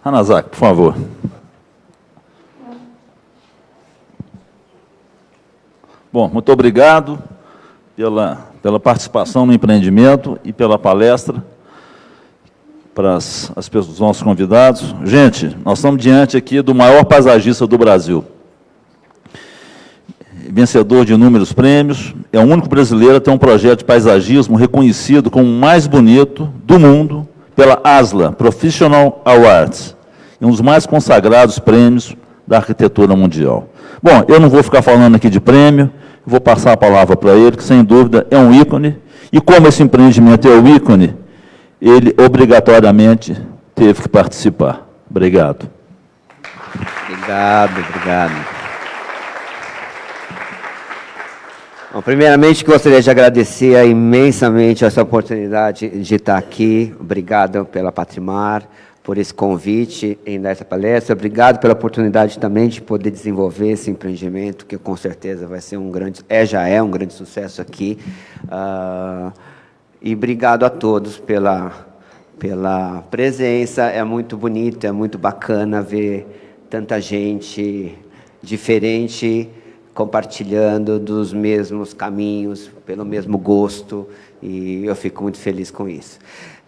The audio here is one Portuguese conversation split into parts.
Hanazaki, por favor. Bom, muito obrigado pela participação no empreendimento e pela palestra para os nossos convidados. Gente, nós estamos diante aqui do maior paisagista do Brasil. Vencedor de inúmeros prêmios, é o único brasileiro a ter um projeto de paisagismo reconhecido como o mais bonito do mundo pela ASLA, Professional Awards, e um dos mais consagrados prêmios da arquitetura mundial. Bom, eu não vou ficar falando aqui de prêmio, vou passar a palavra para ele, que sem dúvida é um ícone, e como esse empreendimento é o ícone, ele obrigatoriamente teve que participar. Obrigado. Obrigado. Bom, primeiramente, gostaria de agradecer imensamente essa oportunidade de estar aqui. Obrigado pela Patrimar, por esse convite em dar essa palestra. Obrigado pela oportunidade também de poder desenvolver esse empreendimento, que com certeza vai ser já é um grande sucesso aqui. E obrigado a todos pela presença. É muito bonito, é muito bacana ver tanta gente diferente compartilhando dos mesmos caminhos, pelo mesmo gosto, e eu fico muito feliz com isso.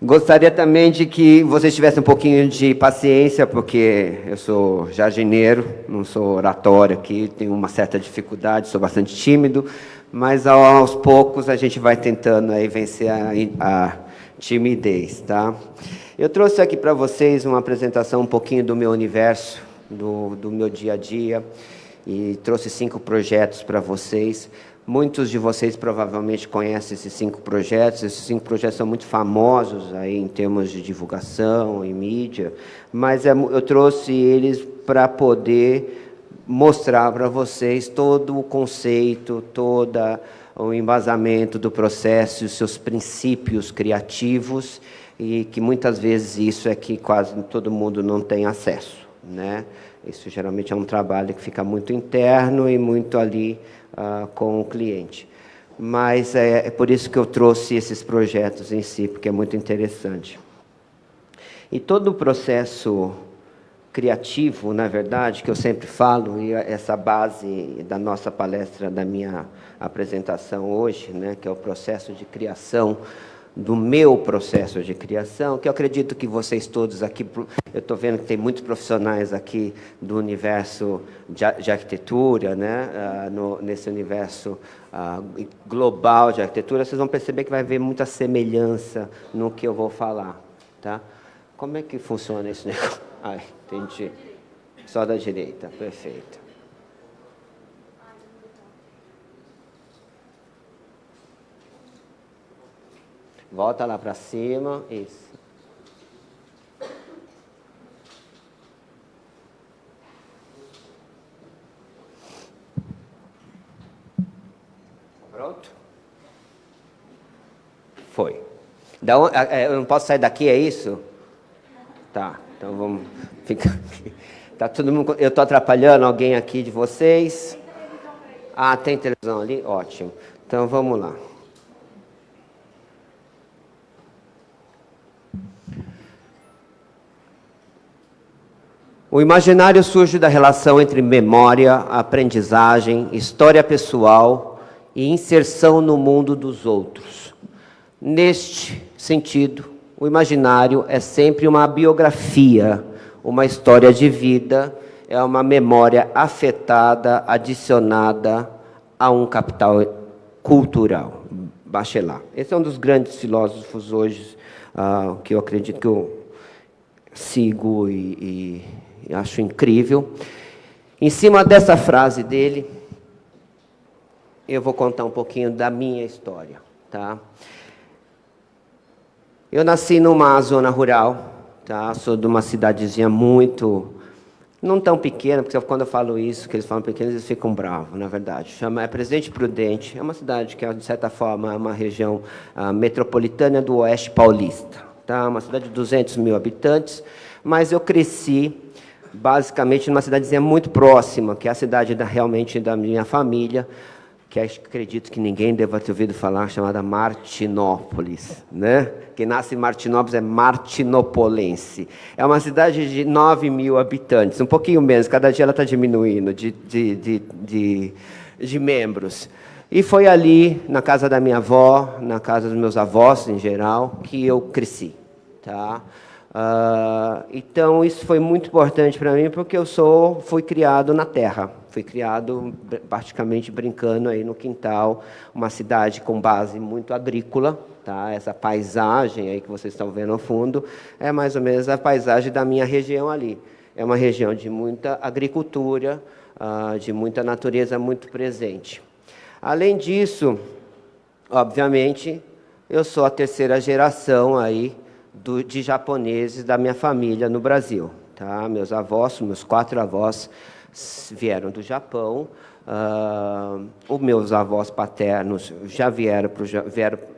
Gostaria também de que vocês tivessem um pouquinho de paciência, porque eu sou jardineiro, não sou oratório aqui, tenho uma certa dificuldade, sou bastante tímido, mas aos poucos a gente vai tentando aí vencer a timidez, tá? Eu trouxe aqui para vocês uma apresentação um pouquinho do meu universo, do meu dia a dia, e trouxe 5 projetos para vocês. Muitos de vocês provavelmente conhecem esses 5 projetos. Esses 5 projetos são muito famosos aí em termos de divulgação e mídia, mas eu trouxe eles para poder mostrar para vocês todo o conceito, todo o embasamento do processo, os seus princípios criativos, e que muitas vezes isso é que quase todo mundo não tem acesso, né? Isso geralmente é um trabalho que fica muito interno e muito ali com o cliente. Mas é por isso que eu trouxe esses projetos em si, porque é muito interessante. E todo o processo criativo, na verdade, que eu sempre falo, e essa base da nossa palestra, da minha apresentação hoje, né, que é o processo de criação, do meu processo de criação, que eu acredito que vocês todos aqui, eu estou vendo que tem muitos profissionais aqui do universo de arquitetura, né? Nesse universo global de arquitetura, vocês vão perceber que vai haver muita semelhança no que eu vou falar. Tá? Como é que funciona esse negócio? Ai, entendi. Só da direita, perfeito. Volta lá para cima, isso. Pronto? Foi. Eu não posso sair daqui, é isso? Tá, então vamos ficar aqui. Tá todo mundo, eu estou atrapalhando alguém aqui de vocês? Ah, tem televisão ali? Ótimo. Então vamos lá. O imaginário surge da relação entre memória, aprendizagem, história pessoal e inserção no mundo dos outros. Neste sentido, o imaginário é sempre uma biografia, uma história de vida, é uma memória afetada, adicionada a um capital cultural. Bachelard. Esse é um dos grandes filósofos hoje, que eu acredito que eu sigo e acho incrível. Em cima dessa frase dele, eu vou contar um pouquinho da minha história. Tá? Eu nasci numa zona rural, tá? Sou de uma cidadezinha não tão pequena, porque quando eu falo isso, que eles falam pequeno, eles ficam bravos, na verdade. É Presidente Prudente, é uma cidade que, de certa forma, é uma região metropolitana do Oeste Paulista. Tá? Uma cidade de 200 mil habitantes, mas eu cresci basicamente numa cidadezinha muito próxima, que é a cidade realmente da minha família, que acredito que ninguém deva ter ouvido falar, chamada Martinópolis, né? Quem nasce em Martinópolis é martinopolense. É uma cidade de 9 mil habitantes, um pouquinho menos, cada dia ela está diminuindo de membros. E foi ali, na casa da minha avó, na casa dos meus avós, em geral, que eu cresci. Tá? Então, isso foi muito importante para mim, porque fui criado na terra. Fui criado praticamente brincando aí no quintal, uma cidade com base muito agrícola. Tá? Essa paisagem aí que vocês estão vendo ao fundo é mais ou menos a paisagem da minha região ali. É uma região de muita agricultura, de muita natureza muito presente. Além disso, obviamente, eu sou a terceira geração aí de japoneses da minha família no Brasil. Tá? Meus 4 avós vieram do Japão. Os meus avós paternos já vieram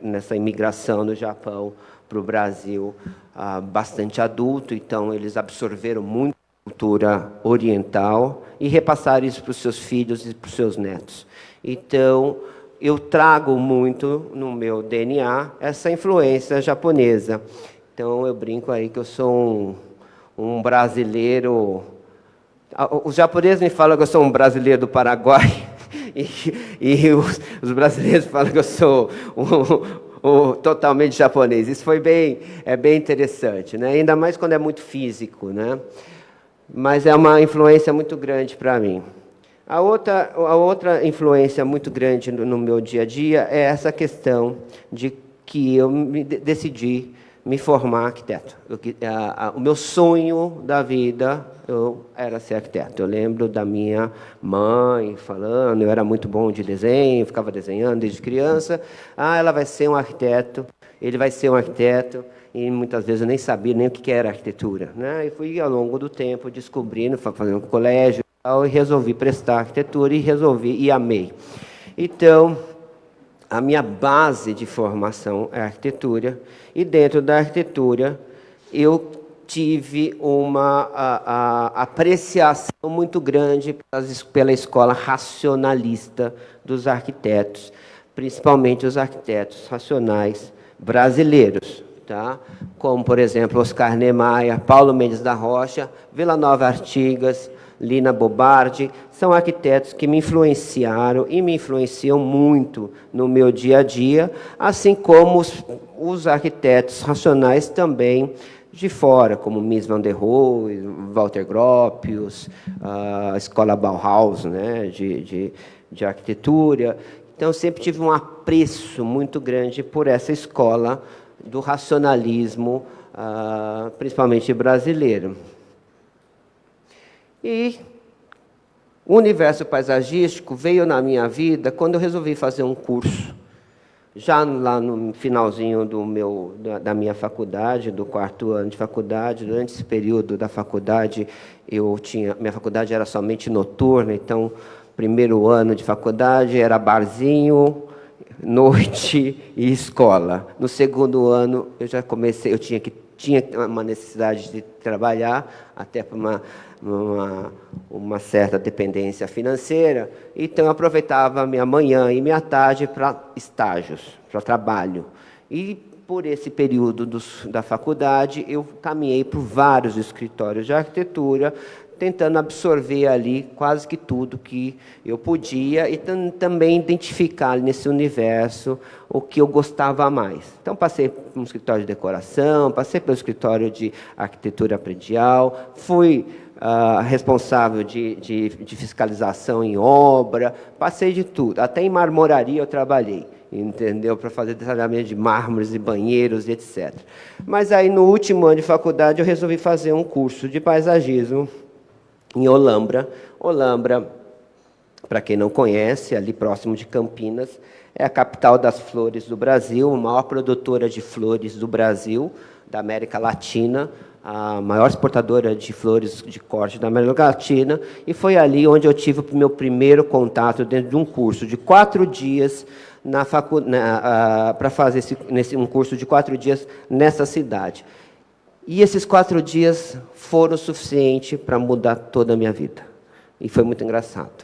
nessa imigração do Japão para o Brasil bastante adulto, então eles absorveram muito a cultura oriental e repassaram isso para os seus filhos e para os seus netos. Então, eu trago muito no meu DNA essa influência japonesa. Então, eu brinco aí que eu sou um brasileiro. Os japoneses me falam que eu sou um brasileiro do Paraguai, e os brasileiros falam que eu sou totalmente japonês. Isso é bem interessante, né? Ainda mais quando é muito físico, né? Mas é uma influência muito grande para mim. A outra influência muito grande no meu dia a dia é essa questão de que eu decidi me formar arquiteto. O meu sonho da vida era ser arquiteto. Eu lembro da minha mãe falando, eu era muito bom de desenho, ficava desenhando desde criança. Ela vai ser um arquiteto, ele vai ser um arquiteto, e muitas vezes eu nem sabia nem o que era arquitetura, né? E fui, ao longo do tempo, descobrindo, fazendo colégio, e resolvi prestar arquitetura, e amei. Então, a minha base de formação é arquitetura, e dentro da arquitetura eu tive uma apreciação muito grande pela escola racionalista dos arquitetos, principalmente os arquitetos racionais brasileiros, tá? Como, por exemplo, Oscar Niemeyer, Paulo Mendes da Rocha, Vila Nova Artigas, Lina Bobardi, são arquitetos que me influenciaram e me influenciam muito no meu dia a dia, assim como os arquitetos racionais também de fora, como Mies van der Rohe, Walter Gropius, a escola Bauhaus, né, de arquitetura. Então, sempre tive um apreço muito grande por essa escola do racionalismo, principalmente brasileiro. E o universo paisagístico veio na minha vida quando eu resolvi fazer um curso. Já lá no finalzinho da minha faculdade, do 4º ano de faculdade, durante esse período da faculdade, minha faculdade era somente noturna, então, primeiro ano de faculdade era barzinho, noite e escola. No segundo ano, eu já comecei, tinha uma necessidade de trabalhar, até por uma certa dependência financeira, então eu aproveitava a minha manhã e minha tarde para estágios, para trabalho. E, por esse período da faculdade, eu caminhei por vários escritórios de arquitetura, tentando absorver ali quase que tudo que eu podia e também identificar nesse universo o que eu gostava mais. Então, passei por um escritório de decoração, passei pelo escritório de arquitetura predial, fui responsável de fiscalização em obra, passei de tudo, até em marmoraria eu trabalhei, entendeu? Para fazer detalhamento de mármores e banheiros, etc. Mas aí, no último ano de faculdade, eu resolvi fazer um curso de paisagismo em Olambra. Olambra, para quem não conhece, ali próximo de Campinas, é a capital das flores do Brasil, a maior produtora de flores do Brasil, da América Latina, a maior exportadora de flores de corte da América Latina, e foi ali onde eu tive o meu primeiro contato dentro de um curso de 4 dias, para fazer um curso de 4 dias nessa cidade. E esses 4 dias foram suficientes para mudar toda a minha vida. E foi muito engraçado.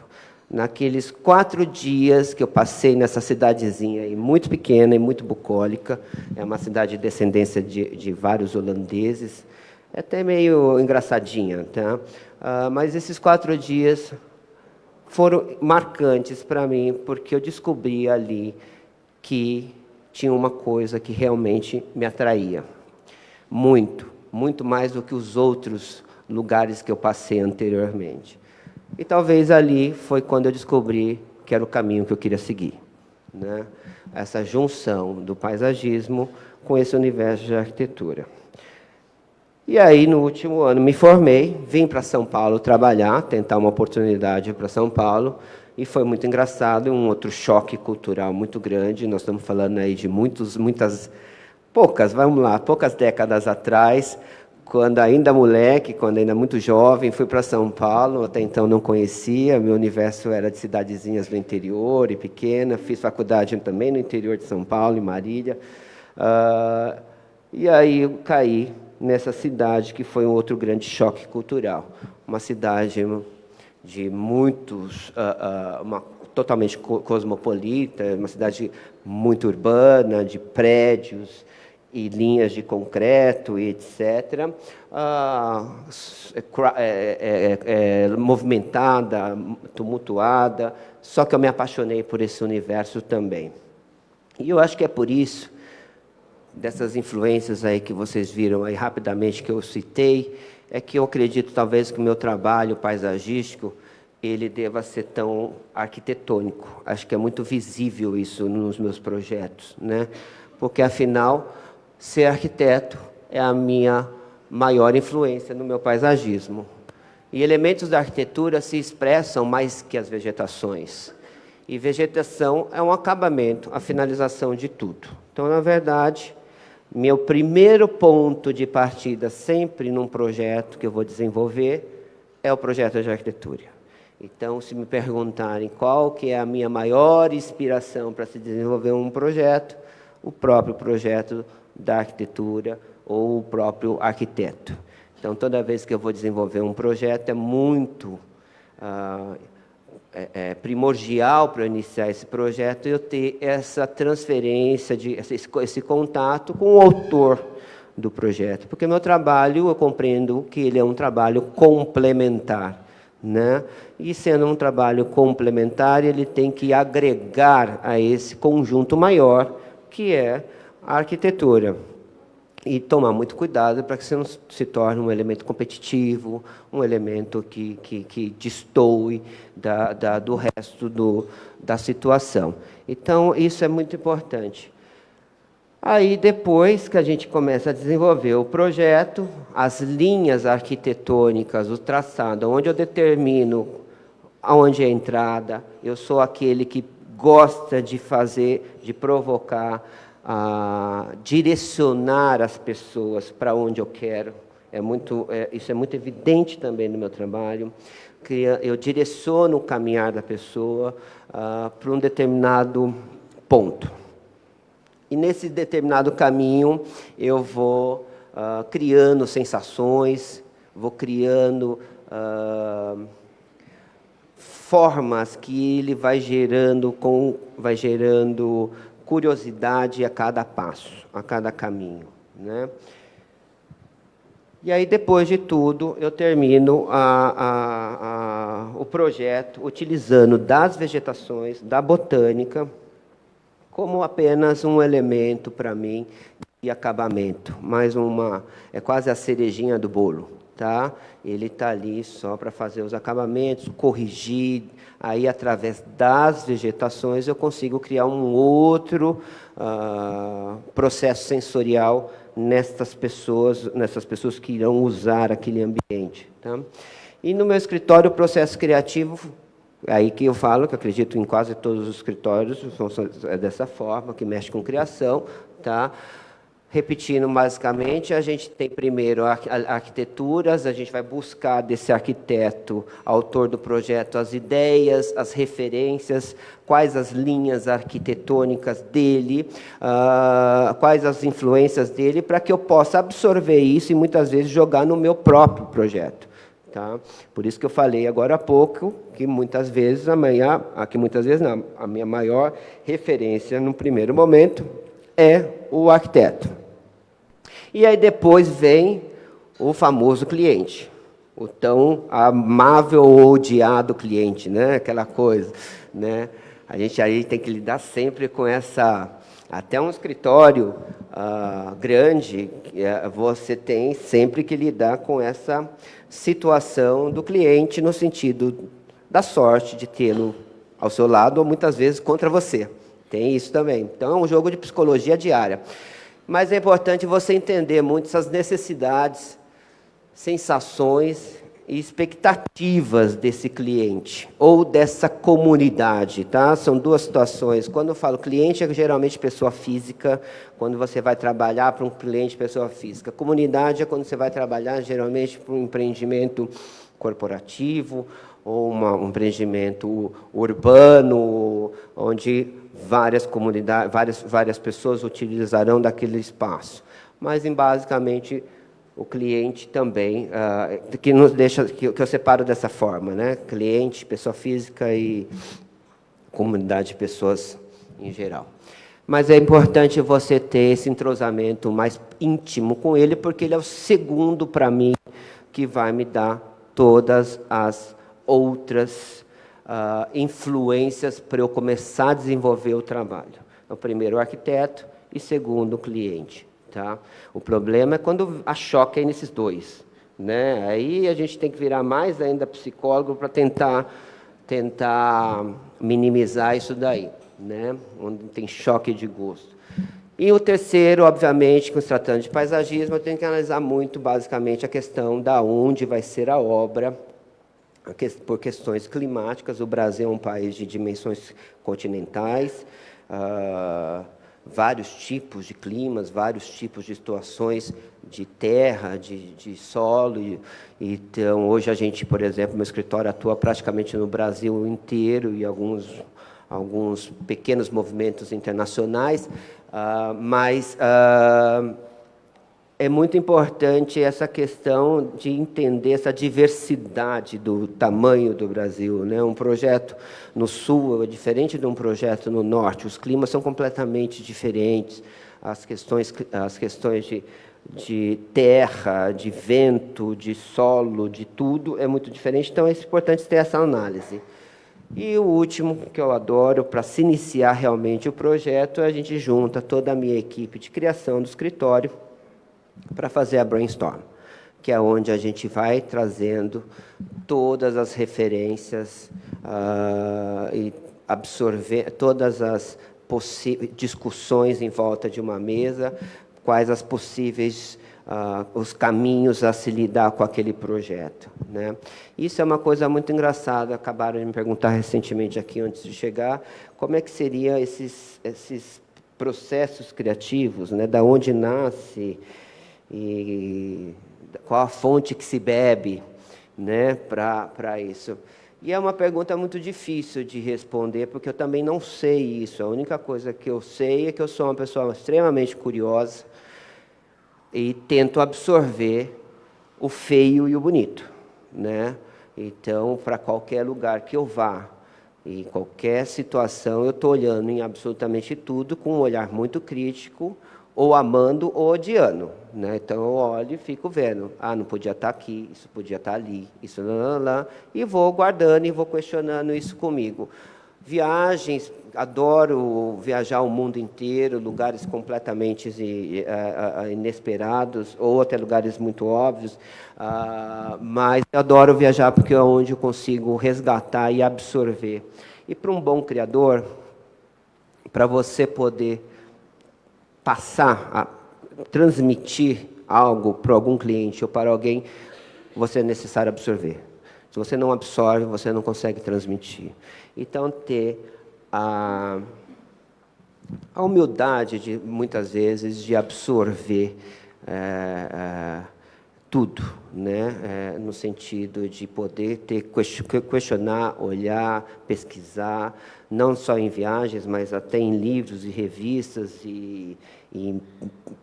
naqueles 4 dias que eu passei nessa cidadezinha aí, muito pequena e muito bucólica, é uma cidade de descendência de vários holandeses, é até meio engraçadinha, tá? Mas esses 4 dias foram marcantes para mim, porque eu descobri ali que tinha uma coisa que realmente me atraía. Muito, muito mais do que os outros lugares que eu passei anteriormente. E talvez ali foi quando eu descobri que era o caminho que eu queria seguir, né? Essa junção do paisagismo com esse universo de arquitetura. E aí, no último ano, me formei, vim para São Paulo trabalhar, tentar uma oportunidade para São Paulo, e foi muito engraçado, um outro choque cultural muito grande. Nós estamos falando aí de poucas décadas atrás, quando ainda moleque, quando ainda muito jovem, fui para São Paulo, até então não conhecia, meu universo era de cidadezinhas do interior e pequena, fiz faculdade também no interior de São Paulo, em Marília, e aí eu caí nessa cidade que foi um outro grande choque cultural, uma cidade de muitos, totalmente cosmopolita, uma cidade muito urbana, de prédios e linhas de concreto, e etc. Movimentada, tumultuada, só que eu me apaixonei por esse universo também. E eu acho que é por isso, dessas influências aí que vocês viram aí rapidamente, que eu citei, é que eu acredito talvez que o meu trabalho paisagístico ele deva ser tão arquitetônico. Acho que é muito visível isso nos meus projetos, né? Porque, afinal, ser arquiteto é a minha maior influência no meu paisagismo. E elementos da arquitetura se expressam mais que as vegetações. E vegetação é um acabamento, a finalização de tudo. Então, na verdade, meu primeiro ponto de partida, sempre num projeto que eu vou desenvolver, é o projeto de arquitetura. Então, se me perguntarem qual que é a minha maior inspiração para se desenvolver um projeto, o próprio projeto da arquitetura ou o próprio arquiteto. Então, toda vez que eu vou desenvolver um projeto, é muito primordial para eu iniciar esse projeto eu ter essa transferência, esse contato com o autor do projeto. Porque meu trabalho, eu compreendo que ele é um trabalho complementar, né? E sendo um trabalho complementar, ele tem que agregar a esse conjunto maior, que é a arquitetura. E tomar muito cuidado para que você não se torne um elemento competitivo, um elemento que destoe do resto da situação. Então, isso é muito importante. Aí, depois que a gente começa a desenvolver o projeto, as linhas arquitetônicas, o traçado, onde eu determino aonde é a entrada, eu sou aquele que gosta de fazer, de provocar, direcionar as pessoas para onde eu quero. Isso é muito evidente também no meu trabalho. Eu direciono o caminhar da pessoa para um determinado ponto. E nesse determinado caminho, eu vou criando sensações, vou criando formas que ele vai gerando curiosidade a cada passo, a cada caminho, né? E aí, depois de tudo, eu termino o projeto utilizando das vegetações, da botânica, como apenas um elemento para mim de acabamento, é quase a cerejinha do bolo, tá? Ele está ali só para fazer os acabamentos, corrigir, aí através das vegetações eu consigo criar um outro processo sensorial nessas pessoas que irão usar aquele ambiente, tá? E no meu escritório, o processo criativo, é aí que eu falo, que eu acredito em quase todos os escritórios, é dessa forma, que mexe com criação, tá? Repetindo, basicamente, a gente tem primeiro arquiteturas, a gente vai buscar desse arquiteto, autor do projeto, as ideias, as referências, quais as linhas arquitetônicas dele, quais as influências dele, para que eu possa absorver isso e, muitas vezes, jogar no meu próprio projeto. Tá? Por isso que eu falei agora há pouco que muitas vezes a minha maior referência no primeiro momento é o arquiteto. E aí depois vem o famoso cliente, o tão amável ou odiado cliente, né? Aquela coisa, né? A gente aí tem que lidar sempre com essa... Até um escritório grande, você tem sempre que lidar com essa situação do cliente no sentido da sorte de tê-lo ao seu lado ou muitas vezes contra você. Tem isso também. Então, é um jogo de psicologia diária. Mas é importante você entender muito essas necessidades, sensações e expectativas desse cliente ou dessa comunidade, tá? São duas situações. Quando eu falo cliente, é geralmente pessoa física, quando você vai trabalhar para um cliente, pessoa física. Comunidade é quando você vai trabalhar, geralmente, para um empreendimento corporativo ou um empreendimento urbano, onde várias comunidades, várias pessoas utilizarão daquele espaço. Mas, basicamente, o cliente também, que nos deixa, que eu separo dessa forma, né? Cliente, pessoa física e comunidade de pessoas em geral. Mas é importante você ter esse entrosamento mais íntimo com ele, porque ele é o segundo, para mim, que vai me dar todas as outras influências para eu começar a desenvolver o trabalho. O primeiro, o arquiteto, e segundo, o cliente. Tá? O problema é quando a choque é nesses dois, né? Aí a gente tem que virar mais ainda psicólogo para tentar minimizar isso daí, né? Onde tem choque de gosto. E o terceiro, obviamente, se tratando de paisagismo, eu tenho que analisar muito, basicamente, a questão da onde vai ser a obra, por questões climáticas. O Brasil é um país de dimensões continentais, vários tipos de climas, vários tipos de situações de terra, de solo. Então, hoje a gente, por exemplo, meu escritório atua praticamente no Brasil inteiro e alguns pequenos movimentos internacionais, mas é muito importante essa questão de entender essa diversidade do tamanho do Brasil, né? Um projeto no sul é diferente de um projeto no norte, os climas são completamente diferentes, as questões de terra, de vento, de solo, de tudo é muito diferente, então é importante ter essa análise. E o último, que eu adoro, para se iniciar realmente o projeto, a gente junta toda a minha equipe de criação do escritório para fazer a brainstorm, que é onde a gente vai trazendo todas as referências e absorver todas as discussões em volta de uma mesa, quais as possíveis os caminhos a se lidar com aquele projeto, né? Isso é uma coisa muito engraçada. Acabaram de me perguntar recentemente aqui, antes de chegar, como é que seriam esses processos criativos, né? Da onde nasce e qual a fonte que se bebe, né, para isso. E é uma pergunta muito difícil de responder, porque eu também não sei isso. A única coisa que eu sei é que eu sou uma pessoa extremamente curiosa e tento absorver o feio e o bonito, né? Então, para qualquer lugar que eu vá, em qualquer situação, eu estou olhando em absolutamente tudo com um olhar muito crítico, ou amando ou odiando, né? Então eu olho e fico vendo, não podia estar aqui, isso podia estar ali, isso lá, e vou guardando e vou questionando isso comigo. Viagens, adoro viajar o mundo inteiro, lugares completamente inesperados, ou até lugares muito óbvios, mas adoro viajar porque é onde eu consigo resgatar e absorver. E para um bom criador, para você poder transmitir algo para algum cliente ou para alguém, você é necessário absorver. Se você não absorve, você não consegue transmitir. Então, ter a humildade, muitas vezes, de absorver tudo, né? No sentido de poder questionar, olhar, pesquisar, não só em viagens, mas até em livros e revistas e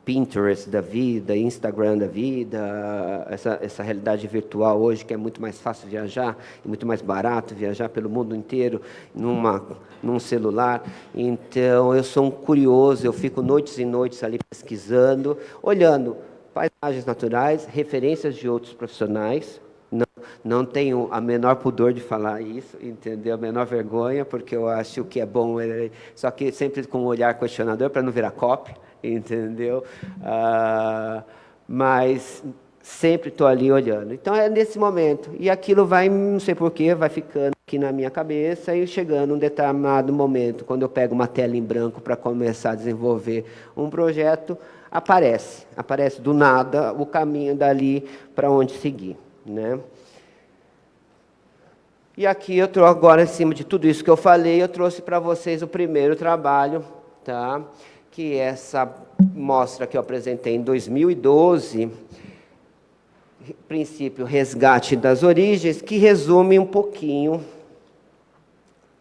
Pinterest da vida, Instagram da vida, essa realidade virtual hoje que é muito mais fácil viajar, e muito mais barato viajar pelo mundo inteiro num celular. Então, eu sou um curioso, eu fico noites e noites ali pesquisando, olhando paisagens naturais, referências de outros profissionais. Não tenho a menor pudor de falar isso, entendeu? A menor vergonha, porque eu acho que é bom, só que sempre com um olhar questionador, para não virar copy, entendeu? Mas sempre estou ali olhando. Então, é nesse momento. E aquilo vai, não sei porquê, vai ficando aqui na minha cabeça e chegando um determinado momento, quando eu pego uma tela em branco para começar a desenvolver um projeto, aparece do nada o caminho dali para onde seguir, né? E aqui eu trouxe agora, em cima de tudo isso que eu falei, eu trouxe para vocês o primeiro trabalho, tá? Que é essa mostra que eu apresentei em 2012, princípio Resgate das Origens, que resume um pouquinho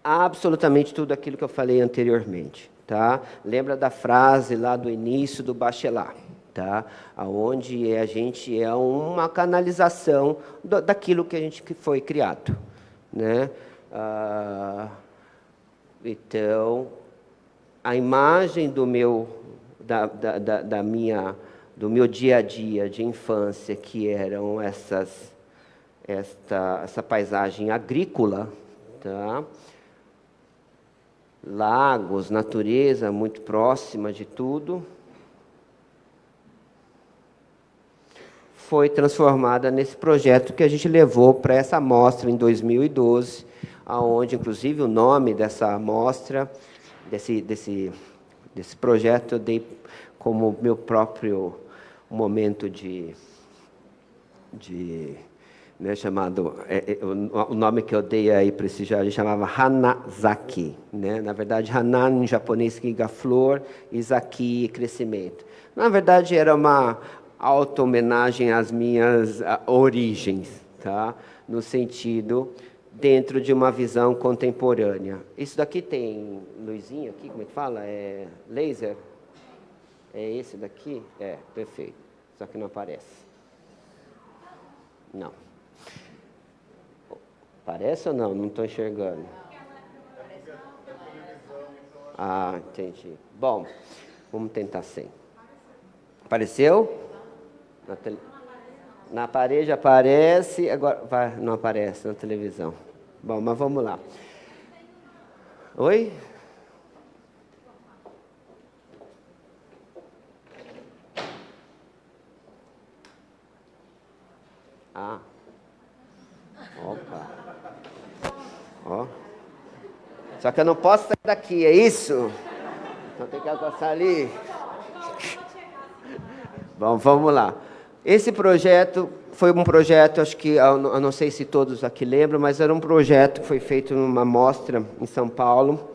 absolutamente tudo aquilo que eu falei anteriormente. Tá? Lembra da frase lá do início do Bachelard, tá? Onde a gente é uma canalização daquilo que a gente foi criado, né? Então, a imagem do meu dia a dia de infância, que eram essa paisagem agrícola, tá? Lagos, natureza muito próxima de tudo, foi transformada nesse projeto que a gente levou para essa mostra em 2012, aonde, inclusive, o nome dessa mostra, desse projeto, eu dei como meu próprio momento né, chamado, o nome que eu dei aí para esse jardim chamava Hanazaki, né? Na verdade, Hana em japonês significa flor e Zaki, crescimento. Na verdade, era uma auto-homenagem às minhas origens, tá? No sentido, dentro de uma visão contemporânea. Isso daqui tem luzinha aqui, como é que fala? É laser? É esse daqui? É, perfeito. Só que não aparece. Não. Parece ou não? Não estou enxergando. Ah, entendi. Bom, vamos tentar sem. Apareceu? Na parede aparece, agora não aparece na televisão. Bom, mas vamos lá. Oi? Ah. Opa. Ó. Só que eu não posso sair daqui, é isso? Então tem que alcançar ali. Bom, vamos lá. Esse projeto foi um projeto, acho que, eu não sei se todos aqui lembram, mas era um projeto que foi feito numa mostra em São Paulo,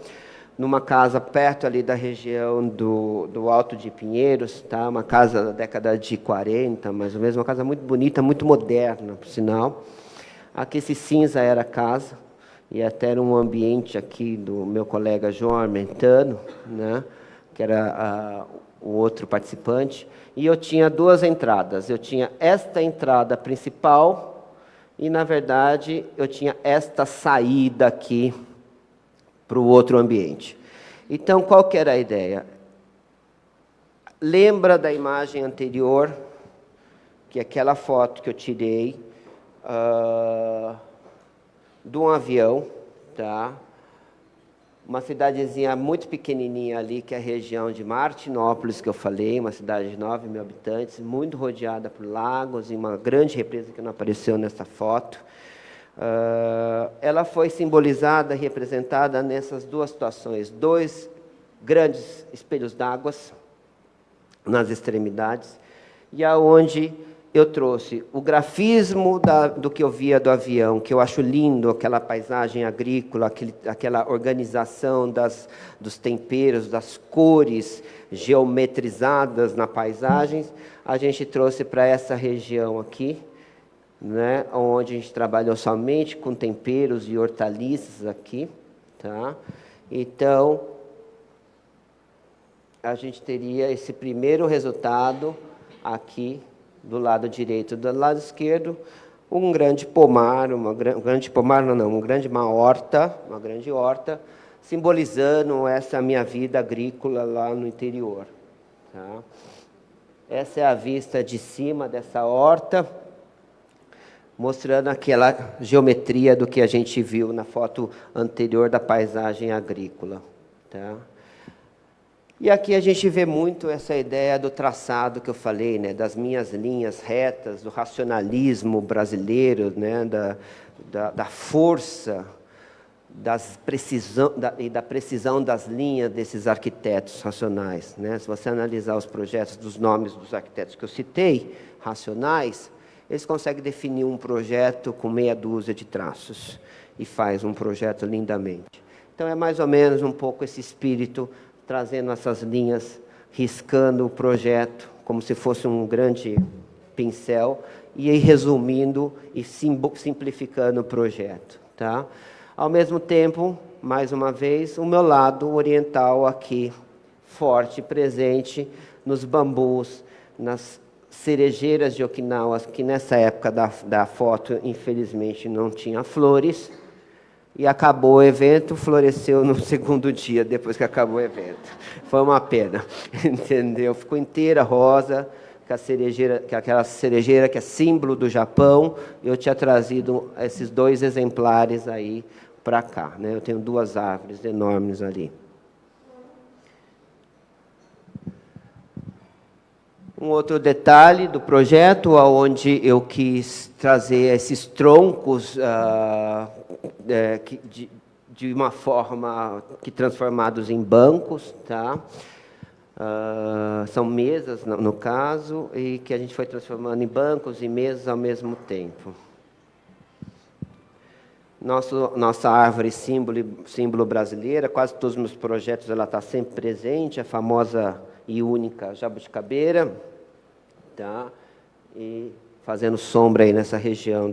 numa casa perto ali da região do Alto de Pinheiros, tá? Uma casa da década de 40, mais ou menos, uma casa muito bonita, muito moderna, por sinal. Aqui esse cinza era a casa, e até era um ambiente aqui do meu colega João Armentano, né? Que era o outro participante, e eu tinha duas entradas. Eu tinha esta entrada principal, e, na verdade, eu tinha esta saída aqui para o outro ambiente. Então, qual que era a ideia? Lembra da imagem anterior, que é aquela foto que eu tirei de um avião, tá? Uma cidadezinha muito pequenininha ali, que é a região de Martinópolis, que eu falei, uma cidade de 9 mil habitantes, muito rodeada por lagos, e uma grande represa que não apareceu nessa foto. Ela foi simbolizada, representada nessas duas situações, dois grandes espelhos d'água nas extremidades, e aonde eu trouxe o grafismo do que eu via do avião, que eu acho lindo, aquela paisagem agrícola, aquela organização dos temperos, das cores geometrizadas na paisagem. A gente trouxe para essa região aqui, né, onde a gente trabalhou somente com temperos e hortaliças aqui. Tá? Então, a gente teria esse primeiro resultado aqui, do lado direito. Do lado esquerdo, um grande pomar, uma grande horta, simbolizando essa minha vida agrícola lá no interior. Tá? Essa é a vista de cima dessa horta, mostrando aquela geometria do que a gente viu na foto anterior da paisagem agrícola. Tá? E aqui a gente vê muito essa ideia do traçado que eu falei, né, das minhas linhas retas, do racionalismo brasileiro, né, da força e da precisão das linhas desses arquitetos racionais. Né? Se você analisar os projetos dos nomes dos arquitetos que eu citei, racionais, eles conseguem definir um projeto com meia dúzia de traços e faz um projeto lindamente. Então, é mais ou menos um pouco esse espírito, trazendo essas linhas, riscando o projeto, como se fosse um grande pincel, e aí resumindo e simplificando o projeto. Tá? Ao mesmo tempo, mais uma vez, o meu lado oriental aqui, forte, presente nos bambus, nas cerejeiras de Okinawa, que nessa época da foto, infelizmente, não tinha flores, e acabou o evento, floresceu no segundo dia, depois que acabou o evento. Foi uma pena, entendeu? Ficou inteira rosa, aquela cerejeira que é símbolo do Japão. Eu tinha trazido esses 2 exemplares aí para cá, né? Eu tenho 2 árvores enormes ali. Um outro detalhe do projeto, onde eu quis trazer esses troncos de uma forma que transformados em bancos, tá? São mesas, no caso, e que a gente foi transformando em bancos e mesas ao mesmo tempo. Nossa árvore símbolo brasileira, quase todos os meus projetos ela está sempre presente, a famosa e única jabuticabeira, tá? E fazendo sombra aí nessa região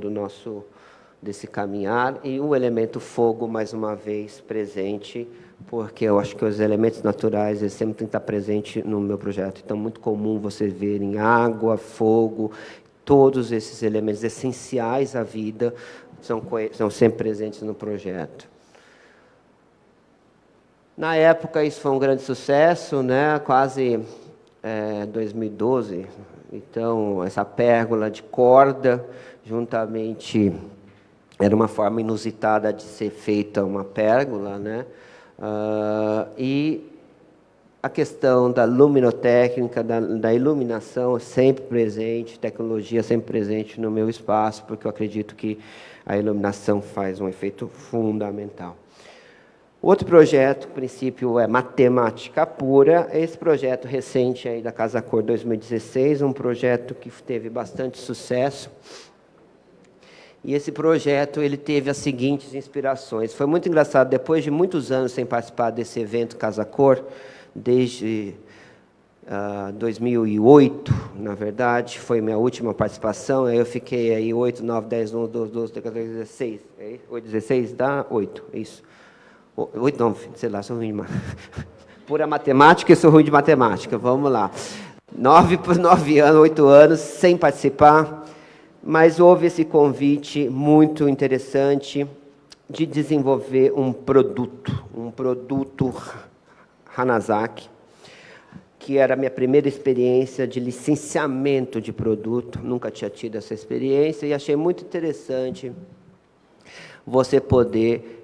desse caminhar, e o elemento fogo, mais uma vez, presente, porque eu acho que os elementos naturais eles sempre têm que estar presentes no meu projeto. Então, é muito comum você ver em água, fogo, todos esses elementos essenciais à vida são sempre presentes no projeto. Na época, isso foi um grande sucesso, né? Quase 2012. Então, essa pérgola de corda, juntamente, era uma forma inusitada de ser feita uma pérgola, né? E a questão da luminotécnica, da iluminação sempre presente, tecnologia sempre presente no meu espaço, porque eu acredito que a iluminação faz um efeito fundamental. Outro projeto, o princípio é matemática pura. Esse projeto recente aí da Casa Cor 2016, um projeto que teve bastante sucesso. E esse projeto ele teve as seguintes inspirações. Foi muito engraçado, depois de muitos anos sem participar desse evento Casa Cor, desde 2008, na verdade, foi minha última participação. Aí eu fiquei aí 8, 9, 10, 11, 12, 13, 14, 16. 8, 16 dá 8, isso. 8, não, sei lá, sou ruim de matemática. Pura matemática, eu sou ruim de matemática. Vamos lá. 9 por 9 anos, 8 anos, sem participar. Mas houve esse convite muito interessante de desenvolver um produto Hanazaki, que era a minha primeira experiência de licenciamento de produto. Nunca tinha tido essa experiência e achei muito interessante você poder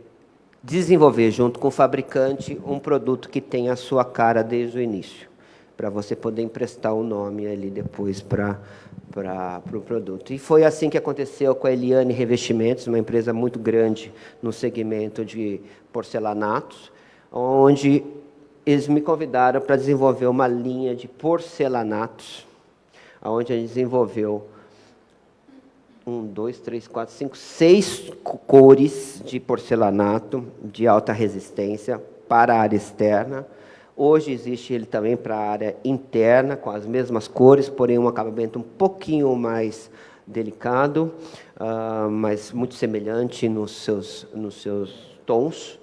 desenvolver, junto com o fabricante, um produto que tenha a sua cara desde o início, para você poder emprestar o nome ali depois para o produto. E foi assim que aconteceu com a Eliane Revestimentos, uma empresa muito grande no segmento de porcelanatos, onde eles me convidaram para desenvolver uma linha de porcelanatos, onde a gente desenvolveu dois, três, quatro, cinco, 6 cores de porcelanato de alta resistência para a área externa. Hoje existe ele também para a área interna, com as mesmas cores, porém um acabamento um pouquinho mais delicado, mas muito semelhante nos seus tons.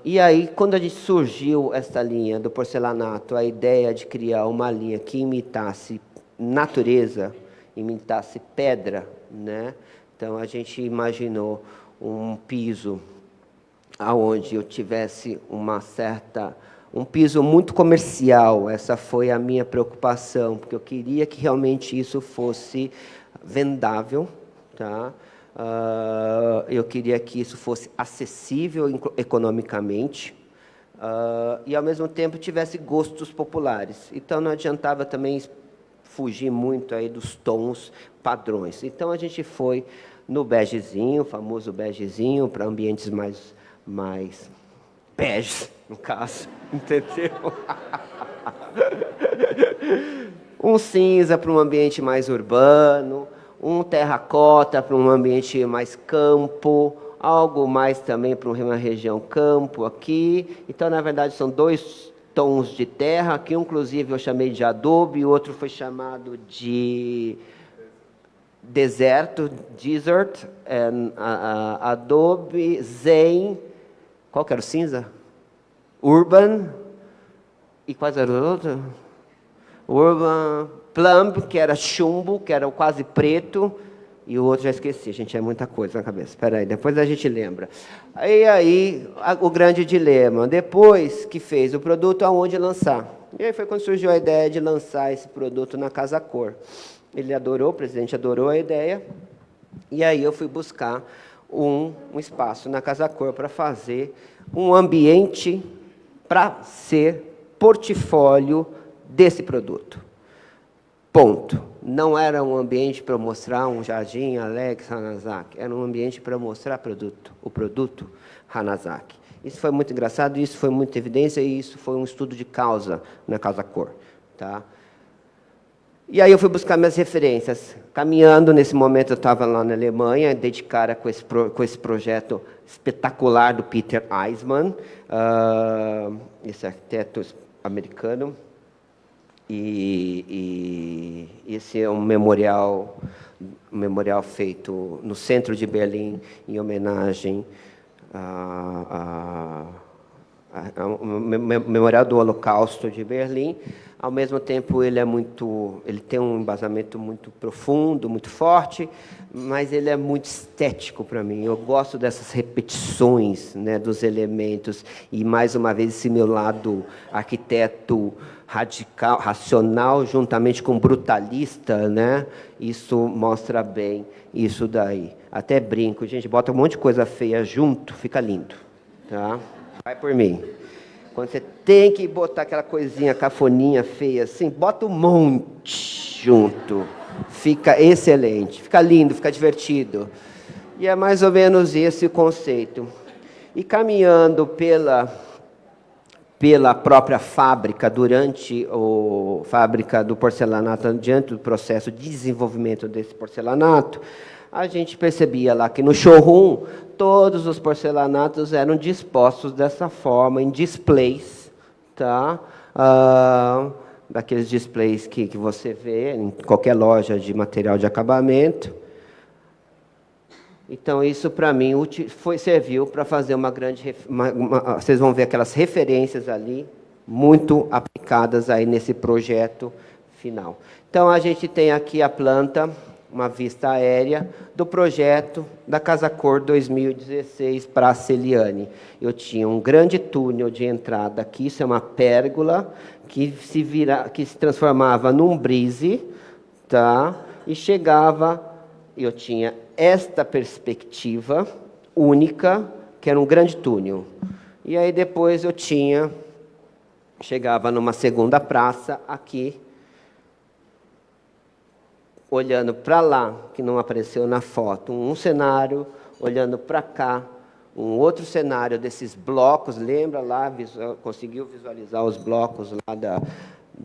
E aí, quando a gente surgiu esta linha do porcelanato, a ideia de criar uma linha que imitasse natureza, imitasse pedra, né? Então a gente imaginou um piso aonde eu tivesse um piso muito comercial. Essa foi a minha preocupação, porque eu queria que realmente isso fosse vendável, tá? Eu queria que isso fosse acessível economicamente, e ao mesmo tempo tivesse gostos populares. Então não adiantava também fugir muito aí dos tons padrões. Então a gente foi no begezinho, o famoso begezinho, para ambientes mais beges, no caso, entendeu? Um cinza para um ambiente mais urbano, um terracota para um ambiente mais campo, algo mais também para uma região campo aqui. Então, na verdade, são 2 tons de terra, que inclusive eu chamei de adobe, o outro foi chamado de desert, adobe, zen, qual que era o cinza? Urban, e quais eram os outros? Urban, plum, que era chumbo, que era quase preto, e o outro já esqueci, gente, é muita coisa na cabeça. Espera aí, depois a gente lembra. Aí o grande dilema, depois que fez o produto, aonde lançar? E aí foi quando surgiu a ideia de lançar esse produto na Casa Cor. Ele adorou, o presidente adorou a ideia, e aí eu fui buscar um espaço na Casa Cor para fazer um ambiente para ser portfólio desse produto. Ponto. Não era um ambiente para mostrar um jardim Alex Hanazaki, era um ambiente para mostrar o produto Hanazaki. Isso foi muito engraçado, isso foi muita evidência, e isso foi um estudo de causa na Casa Cor. Tá? E aí eu fui buscar minhas referências. Caminhando, nesse momento, eu estava lá na Alemanha, dei de cara com esse projeto espetacular do Peter Eismann, esse arquiteto americano. E esse é um memorial feito no centro de Berlim, em homenagem ao memorial do Holocausto de Berlim. Ao mesmo tempo, ele tem um embasamento muito profundo, muito forte, mas ele é muito estético para mim. Eu gosto dessas repetições, né, dos elementos, e mais uma vez esse meu lado arquiteto radical, racional, juntamente com brutalista, né? Isso mostra bem isso daí. Até brinco, gente, bota um monte de coisa feia junto, fica lindo, tá? Vai por mim. Quando você tem que botar aquela coisinha cafoninha feia assim, bota um monte junto. Fica excelente, fica lindo, fica divertido. E é mais ou menos esse o conceito. E caminhando pela própria fábrica, durante a fábrica do porcelanato, diante do processo de desenvolvimento desse porcelanato, a gente percebia lá que no showroom, todos os porcelanatos eram dispostos dessa forma, em displays, tá? Daqueles displays que você vê em qualquer loja de material de acabamento. Então, isso, para mim, serviu para fazer uma grande... vocês vão ver aquelas referências ali, muito aplicadas aí nesse projeto final. Então, a gente tem aqui a planta, uma vista aérea, do projeto da Casa Cor 2016 para a Celiane. Eu tinha um grande túnel de entrada aqui, isso é uma pérgola, que se transformava num brise, tá? E chegava... Eu tinha esta perspectiva única, que era um grande túnel. E aí depois chegava numa segunda praça, aqui, olhando para lá, que não apareceu na foto, um cenário, olhando para cá, um outro cenário desses blocos, lembra lá, conseguiu visualizar os blocos lá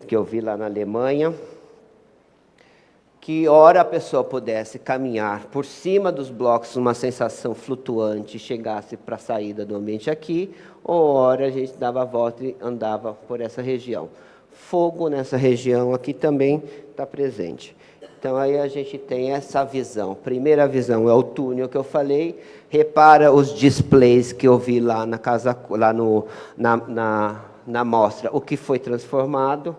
que eu vi lá na Alemanha, que ora a pessoa pudesse caminhar por cima dos blocos, uma sensação flutuante, chegasse para a saída do ambiente aqui, ou ora a gente dava a volta e andava por essa região. Fogo nessa região aqui também está presente. Então, aí a gente tem essa visão. Primeira visão é o túnel que eu falei. Repara os displays que eu vi lá na casa, lá na mostra, o que foi transformado.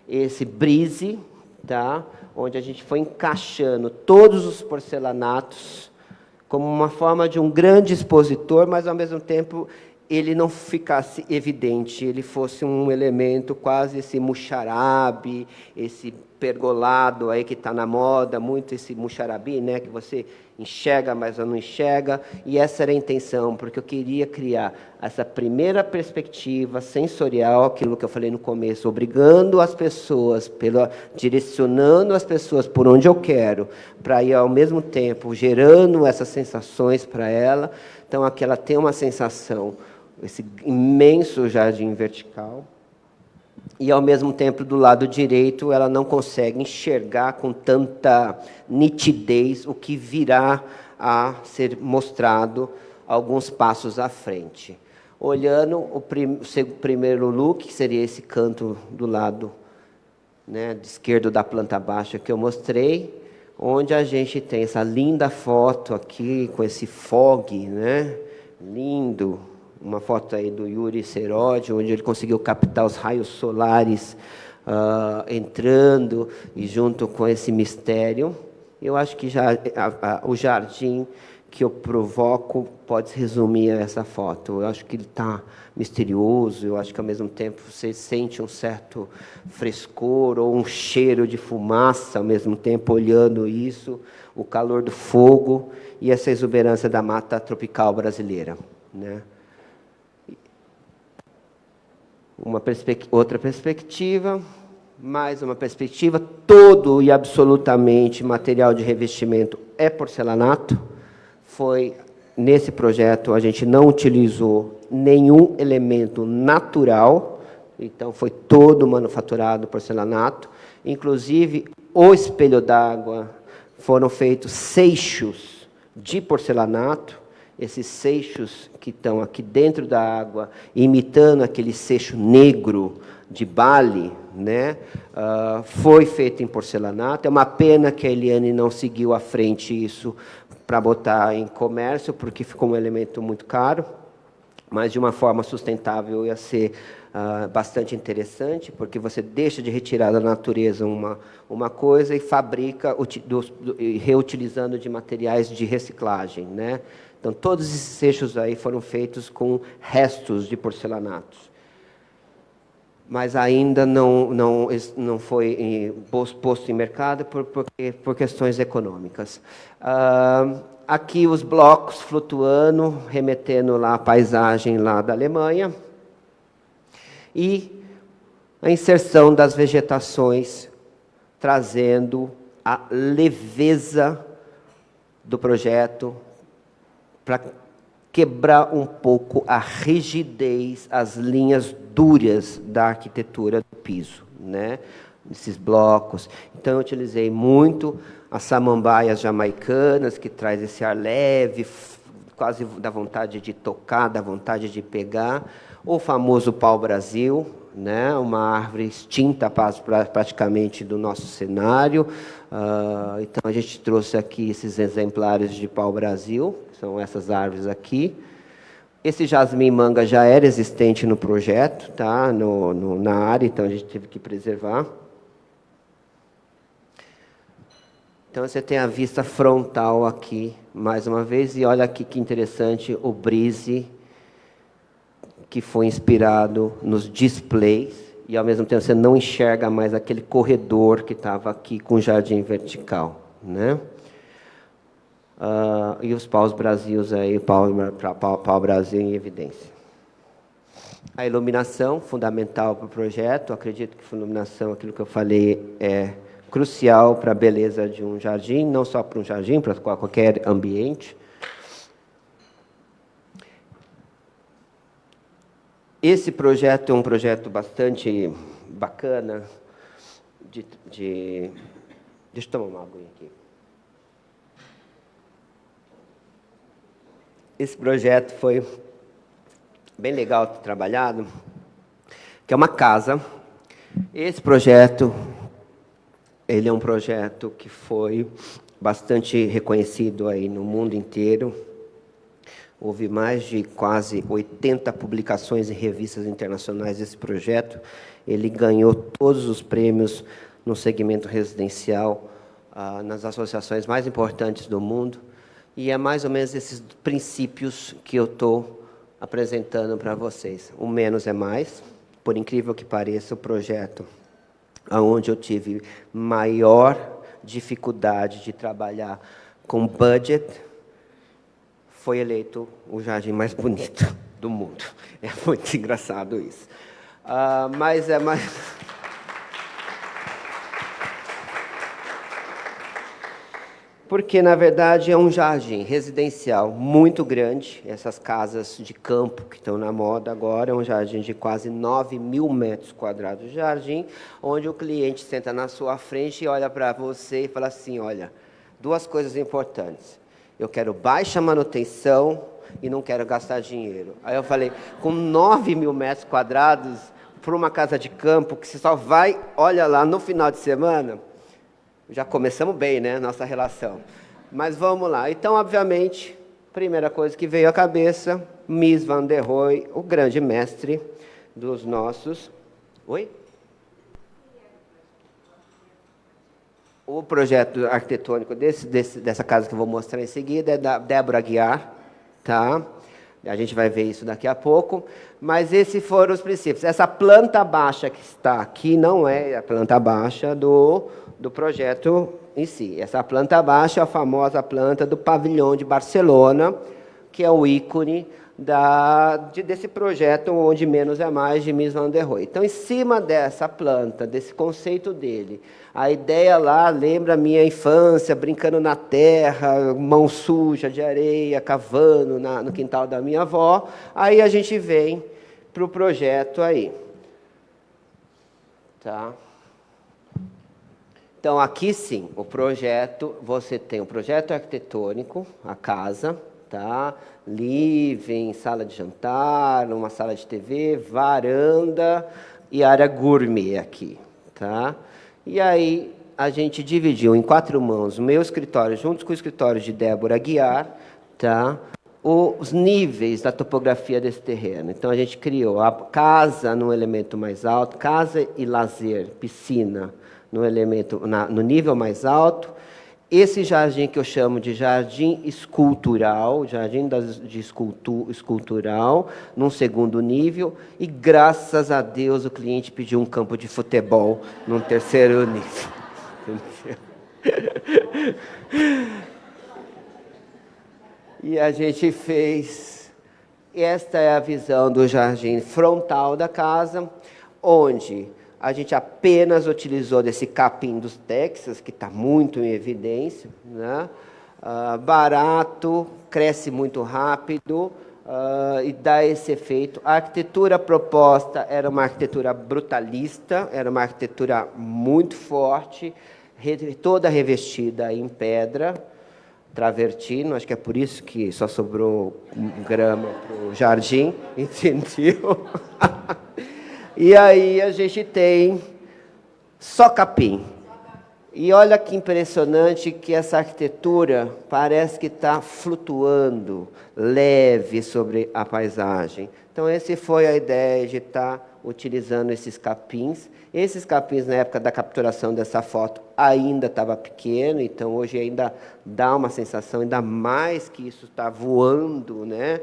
Esse brise, tá? Onde a gente foi encaixando todos os porcelanatos como uma forma de um grande expositor, mas, ao mesmo tempo, ele não ficasse evidente, ele fosse um elemento quase esse muxarabe, esse pergolado aí que está na moda, muito esse muxarabi, né, que você enxerga, mas não enxerga, e essa era a intenção, porque eu queria criar essa primeira perspectiva sensorial, aquilo que eu falei no começo, obrigando as pessoas, direcionando as pessoas por onde eu quero, para ir ao mesmo tempo gerando essas sensações para ela. Então, aqui ela tem uma sensação, esse imenso jardim vertical, e, ao mesmo tempo, do lado direito, ela não consegue enxergar com tanta nitidez o que virá a ser mostrado alguns passos à frente. Olhando o primeiro look, que seria esse canto do lado, né, esquerdo da planta baixa que eu mostrei, onde a gente tem essa linda foto aqui, com esse fog, né, lindo. Uma foto aí do Yuri Serodi, onde ele conseguiu captar os raios solares entrando, e junto com esse mistério. Eu acho que já o jardim que eu provoco pode se resumir a essa foto. Eu acho que ele está misterioso, eu acho que, ao mesmo tempo, você sente um certo frescor ou um cheiro de fumaça, ao mesmo tempo, olhando isso, o calor do fogo e essa exuberância da mata tropical brasileira, né? Outra perspectiva, mais uma perspectiva, todo e absolutamente material de revestimento é porcelanato. Nesse projeto, a gente não utilizou nenhum elemento natural, então foi todo manufaturado porcelanato. Inclusive, o espelho d'água, foram feitos seixos de porcelanato. Esses seixos que estão aqui dentro da água, imitando aquele seixo negro de Bali, né? Foi feito em porcelanato. É uma pena que a Eliane não seguiu à frente isso para botar em comércio, porque ficou um elemento muito caro, mas, de uma forma sustentável, ia ser bastante interessante, porque você deixa de retirar da natureza uma coisa e fabrica reutilizando de materiais de reciclagem, né? Então, todos esses seixos aí foram feitos com restos de porcelanatos. Mas ainda não foi posto em mercado por questões econômicas. Aqui os blocos flutuando, remetendo lá a paisagem lá da Alemanha. E a inserção das vegetações, trazendo a leveza do projeto, para quebrar um pouco a rigidez, as linhas duras da arquitetura do piso, né? Esses blocos. Então, eu utilizei muito as samambaias jamaicanas, que traz esse ar leve, quase dá vontade de tocar, dá vontade de pegar. O famoso pau-brasil, né? Uma árvore extinta praticamente do nosso cenário. Então, a gente trouxe aqui esses exemplares de pau-brasil, são essas árvores aqui. Esse jasmim-manga já era existente no projeto, tá? Na área, então a gente teve que preservar. Então, você tem a vista frontal aqui, mais uma vez, e olha aqui que interessante o brise, que foi inspirado nos displays, e, ao mesmo tempo, você não enxerga mais aquele corredor que estava aqui com o jardim vertical, né? E os paus-brasios aí, pau-brasil em evidência. A iluminação, fundamental para o projeto. Acredito que a iluminação, aquilo que eu falei, é crucial para a beleza de um jardim, não só para um jardim, para qualquer ambiente. Esse projeto é um projeto bastante bacana, Deixa eu tomar uma aguinha aqui. Esse projeto foi bem legal de ter trabalhado, que é uma casa. Esse projeto, ele é um projeto que foi bastante reconhecido aí no mundo inteiro. Houve mais de quase 80 publicações em revistas internacionais desse projeto. Ele ganhou todos os prêmios no segmento residencial, nas associações mais importantes do mundo. E é mais ou menos esses princípios que eu estou apresentando para vocês. O menos é mais. Por incrível que pareça, o projeto onde eu tive maior dificuldade de trabalhar com budget foi eleito o jardim mais bonito do mundo. É muito engraçado isso. Mas é mais... Porque, na verdade, é um jardim residencial muito grande. Essas casas de campo que estão na moda agora, é um jardim de quase 9.000 metros quadrados de jardim, onde o cliente senta na sua frente e olha para você e fala assim, olha, duas coisas importantes. Eu quero baixa manutenção e não quero gastar dinheiro. Aí eu falei, com 9.000 metros quadrados, para uma casa de campo, que você só vai, olha lá, no final de semana... Já começamos bem, né, nossa relação. Mas vamos lá. Então, obviamente, primeira coisa que veio à cabeça, Mies van der Rohe, o grande mestre dos nossos... Oi? O projeto arquitetônico dessa casa que eu vou mostrar em seguida é da Débora Aguiar, tá? A gente vai ver isso daqui a pouco. Mas esses foram os princípios. Essa planta baixa que está aqui não é a planta baixa do projeto em si. Essa planta baixa é a famosa planta do pavilhão de Barcelona, que é o ícone desse projeto onde menos é mais, de Mies van der Rohe. Então, em cima dessa planta, desse conceito dele, a ideia lá lembra a minha infância, brincando na terra, mão suja de areia, cavando no quintal da minha avó. Aí a gente vem para o projeto aí. Tá? Então, aqui sim, o projeto, você tem o projeto arquitetônico, a casa, tá? Living, sala de jantar, uma sala de TV, varanda e área gourmet aqui, tá? E aí, a gente dividiu em 4 mãos o meu escritório, junto com o escritório de Débora Aguiar, tá? Os níveis da topografia desse terreno. Então, a gente criou a casa no elemento mais alto, casa e lazer, piscina, no nível mais alto, esse jardim que eu chamo de jardim escultural, escultural, num segundo nível, e graças a Deus o cliente pediu um campo de futebol num terceiro nível. E a gente fez, esta é a visão do jardim frontal da casa, onde a gente apenas utilizou desse capim dos Texas, que está muito em evidência, né? Barato, cresce muito rápido e dá esse efeito. A arquitetura proposta era uma arquitetura brutalista, era uma arquitetura muito forte, toda revestida em pedra, travertino, acho que é por isso que só sobrou grama para o jardim, entendeu? E aí a gente tem só capim. E olha que impressionante que essa arquitetura parece que está flutuando, leve sobre a paisagem. Então, essa foi a ideia de estar utilizando esses capins. Esses capins, na época da capturação dessa foto, ainda estava pequeno, então hoje ainda dá uma sensação, ainda mais que isso está voando, né?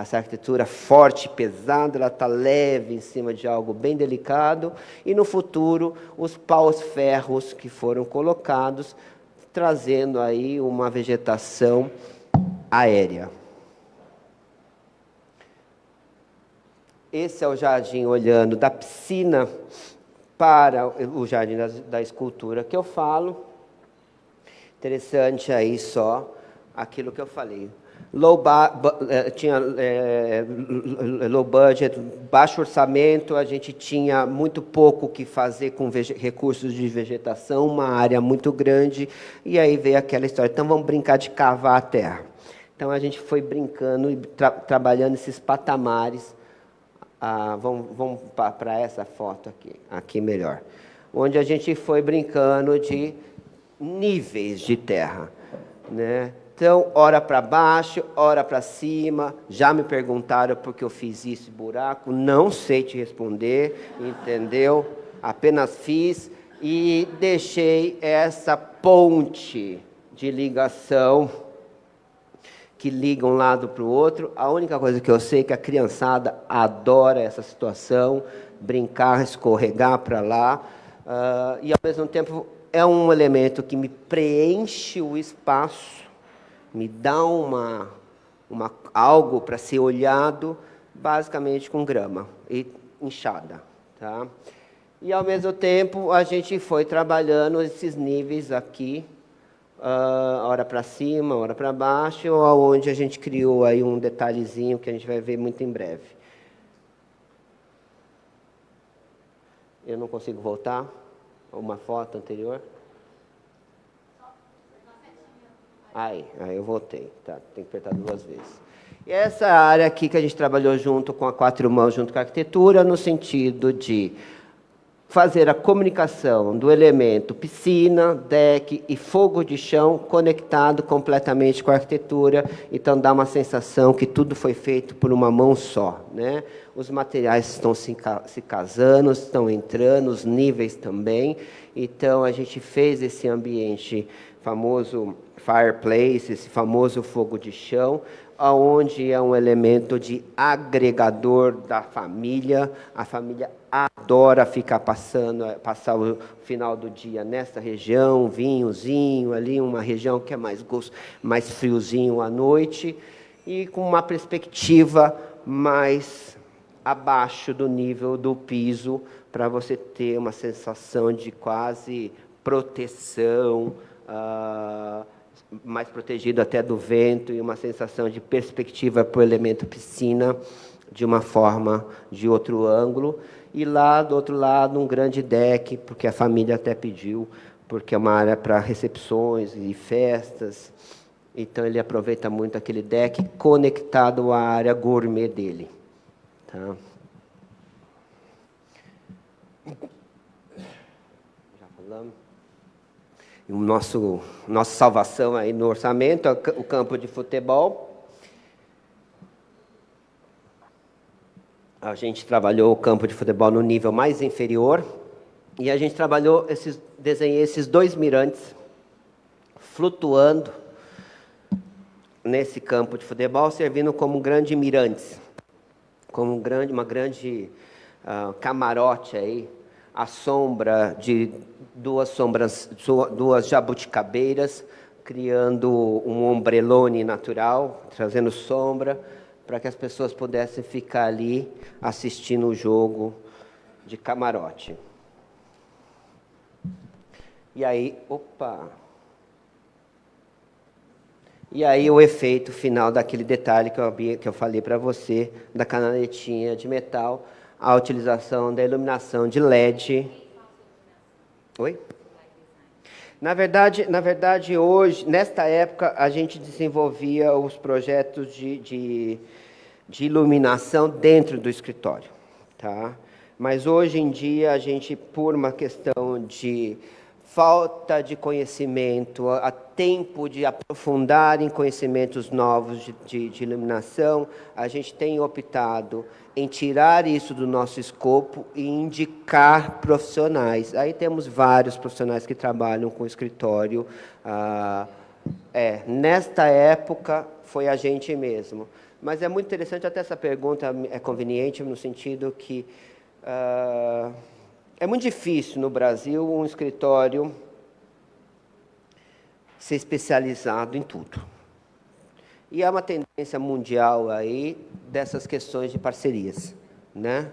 Essa arquitetura forte e pesada, ela está leve em cima de algo bem delicado, e no futuro os paus-ferros que foram colocados, trazendo aí uma vegetação aérea. Esse é o jardim olhando da piscina para o jardim da escultura que eu falo. Interessante aí só aquilo que eu falei. Tinha low budget, baixo orçamento, a gente tinha muito pouco o que fazer com recursos de vegetação, uma área muito grande, e aí veio aquela história, então vamos brincar de cavar a terra. Então a gente foi brincando e trabalhando esses patamares. Vamos para essa foto aqui melhor, onde a gente foi brincando de níveis de terra, né? Então, ora para baixo, ora para cima. Já me perguntaram por que eu fiz esse buraco. Não sei te responder, entendeu? Apenas fiz e deixei essa ponte de ligação que liga um lado para o outro. A única coisa que eu sei é que a criançada adora essa situação, brincar, escorregar para lá, e ao mesmo tempo é um elemento que me preenche o espaço, me dá algo para ser olhado, basicamente com grama e enxada. Tá? E, ao mesmo tempo, a gente foi trabalhando esses níveis aqui, hora para cima, hora para baixo, onde a gente criou aí um detalhezinho que a gente vai ver muito em breve. Eu não consigo voltar? Uma foto anterior? Aí eu voltei. Tá, tem que apertar 2 vezes. E essa área aqui que a gente trabalhou junto com a Quatro Mãos, junto com a arquitetura, no sentido de fazer a comunicação do elemento piscina, deck e fogo de chão conectado completamente com a arquitetura, então dá uma sensação que tudo foi feito por uma mão só, né? Os materiais estão se casando, estão entrando, os níveis também, então a gente fez esse ambiente famoso fireplace, esse famoso fogo de chão, onde é um elemento de agregador da família. A família adora passar o final do dia nessa região, vinhozinho ali, uma região que é mais friozinho à noite, e com uma perspectiva mais abaixo do nível do piso, para você ter uma sensação de quase proteção, mais protegido até do vento, e uma sensação de perspectiva para o elemento piscina, de uma forma, de outro ângulo. E lá, do outro lado, um grande deck, porque a família até pediu, porque é uma área para recepções e festas. Então, ele aproveita muito aquele deck conectado à área gourmet dele. Tá? Já falamos. E nossa salvação aí no orçamento, o campo de futebol. A gente trabalhou o campo de futebol no nível mais inferior, e a gente desenhei esses 2 mirantes flutuando nesse campo de futebol, servindo como grandes mirantes, como uma grande camarote aí, à sombra de duas jabuticabeiras, criando um ombrelone natural, trazendo sombra, para que as pessoas pudessem ficar ali assistindo o jogo de camarote. E aí, E aí o efeito final daquele detalhe que eu falei para você, da cananetinha de metal, a utilização da iluminação de LED. Oi? Na verdade, hoje, nesta época, a gente desenvolvia os projetos de iluminação dentro do escritório. Tá? Mas hoje em dia, a gente, por uma questão de falta de conhecimento, a tempo de aprofundar em conhecimentos novos de iluminação, a gente tem optado em tirar isso do nosso escopo e indicar profissionais. Aí temos vários profissionais que trabalham com escritório. Nesta época, foi a gente mesmo. Mas é muito interessante, até essa pergunta é conveniente, no sentido que é muito difícil no Brasil um escritório ser especializado em tudo. E há uma tendência mundial aí dessas questões de parcerias, né?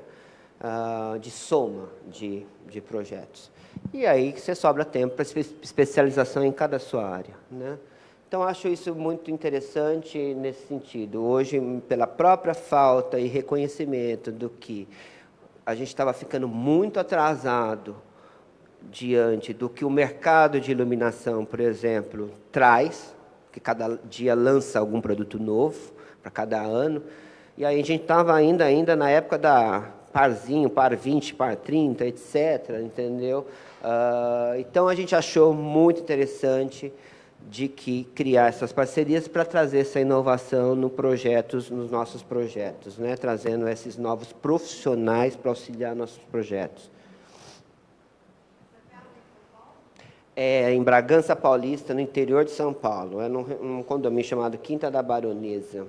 De soma de projetos. E aí você sobra tempo para especialização em cada sua área, né? Então, acho isso muito interessante nesse sentido. Hoje, pela própria falta e reconhecimento do que a gente estava ficando muito atrasado diante do que o mercado de iluminação, por exemplo, traz, que cada dia lança algum produto novo para cada ano, e aí a gente estava ainda na época da parzinho, par 20, par 30, etc., entendeu? Então, a gente achou muito interessante de que criar essas parcerias para trazer essa inovação nos nossos projetos, né? Trazendo esses novos profissionais para auxiliar nossos projetos. É em Bragança Paulista, no interior de São Paulo, é num condomínio chamado Quinta da Baronesa.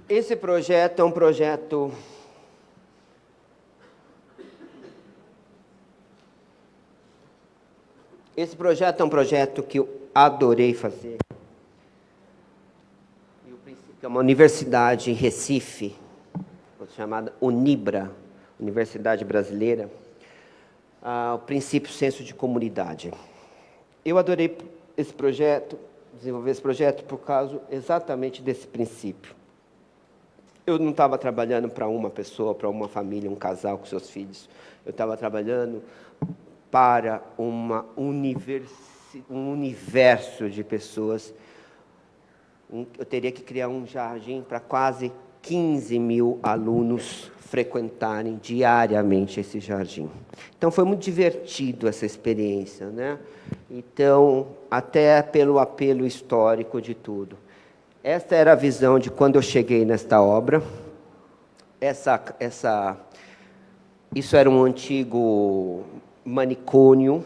Esse projeto é um projeto que eu adorei fazer. E o princípio é uma universidade em Recife, chamada Unibra, Universidade Brasileira. O princípio senso de comunidade. Eu adorei esse projeto, desenvolver esse projeto por causa exatamente desse princípio. Eu não estava trabalhando para uma pessoa, para uma família, um casal com seus filhos. Eu estava trabalhando para um universo de pessoas. Eu teria que criar um jardim para quase 15 mil alunos frequentarem diariamente esse jardim. Então, foi muito divertido essa experiência, né? Então, até pelo apelo histórico de tudo. Esta era a visão de quando eu cheguei nesta obra. Isso era um antigo manicômio.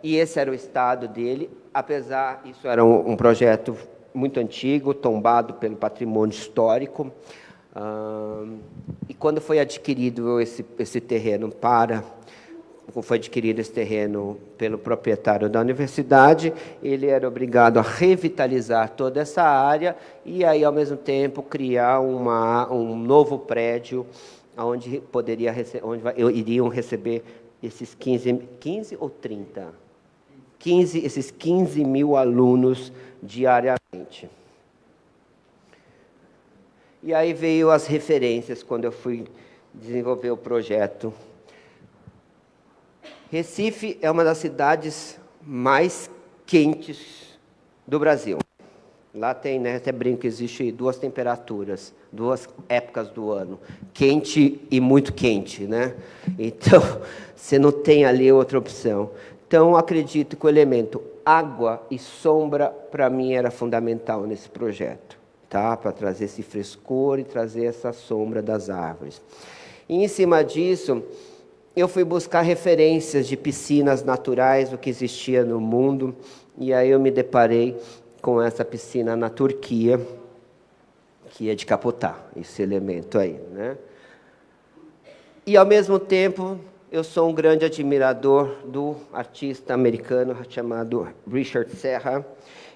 E esse era o estado dele, apesar, isso era um projeto muito antigo, tombado pelo patrimônio histórico. E quando foi adquirido esse terreno pelo proprietário da universidade, ele era obrigado a revitalizar toda essa área e aí, ao mesmo tempo, criar um novo prédio onde iriam receber esses 15 ou 30? 15, esses 15 mil alunos diariamente. E aí veio as referências quando eu fui desenvolver o projeto. Recife é uma das cidades mais quentes do Brasil. Lá tem, né, até brinco, existe duas temperaturas, duas épocas do ano, quente e muito quente, né? Então, você não tem ali outra opção. Então, acredito que o elemento água e sombra, para mim, era fundamental nesse projeto, tá? Para trazer esse frescor e trazer essa sombra das árvores. E, em cima disso, eu fui buscar referências de piscinas naturais, o que existia no mundo, e aí eu me deparei com essa piscina na Turquia, que é de Capotá, esse elemento aí, né? E, ao mesmo tempo, eu sou um grande admirador do artista americano chamado Richard Serra.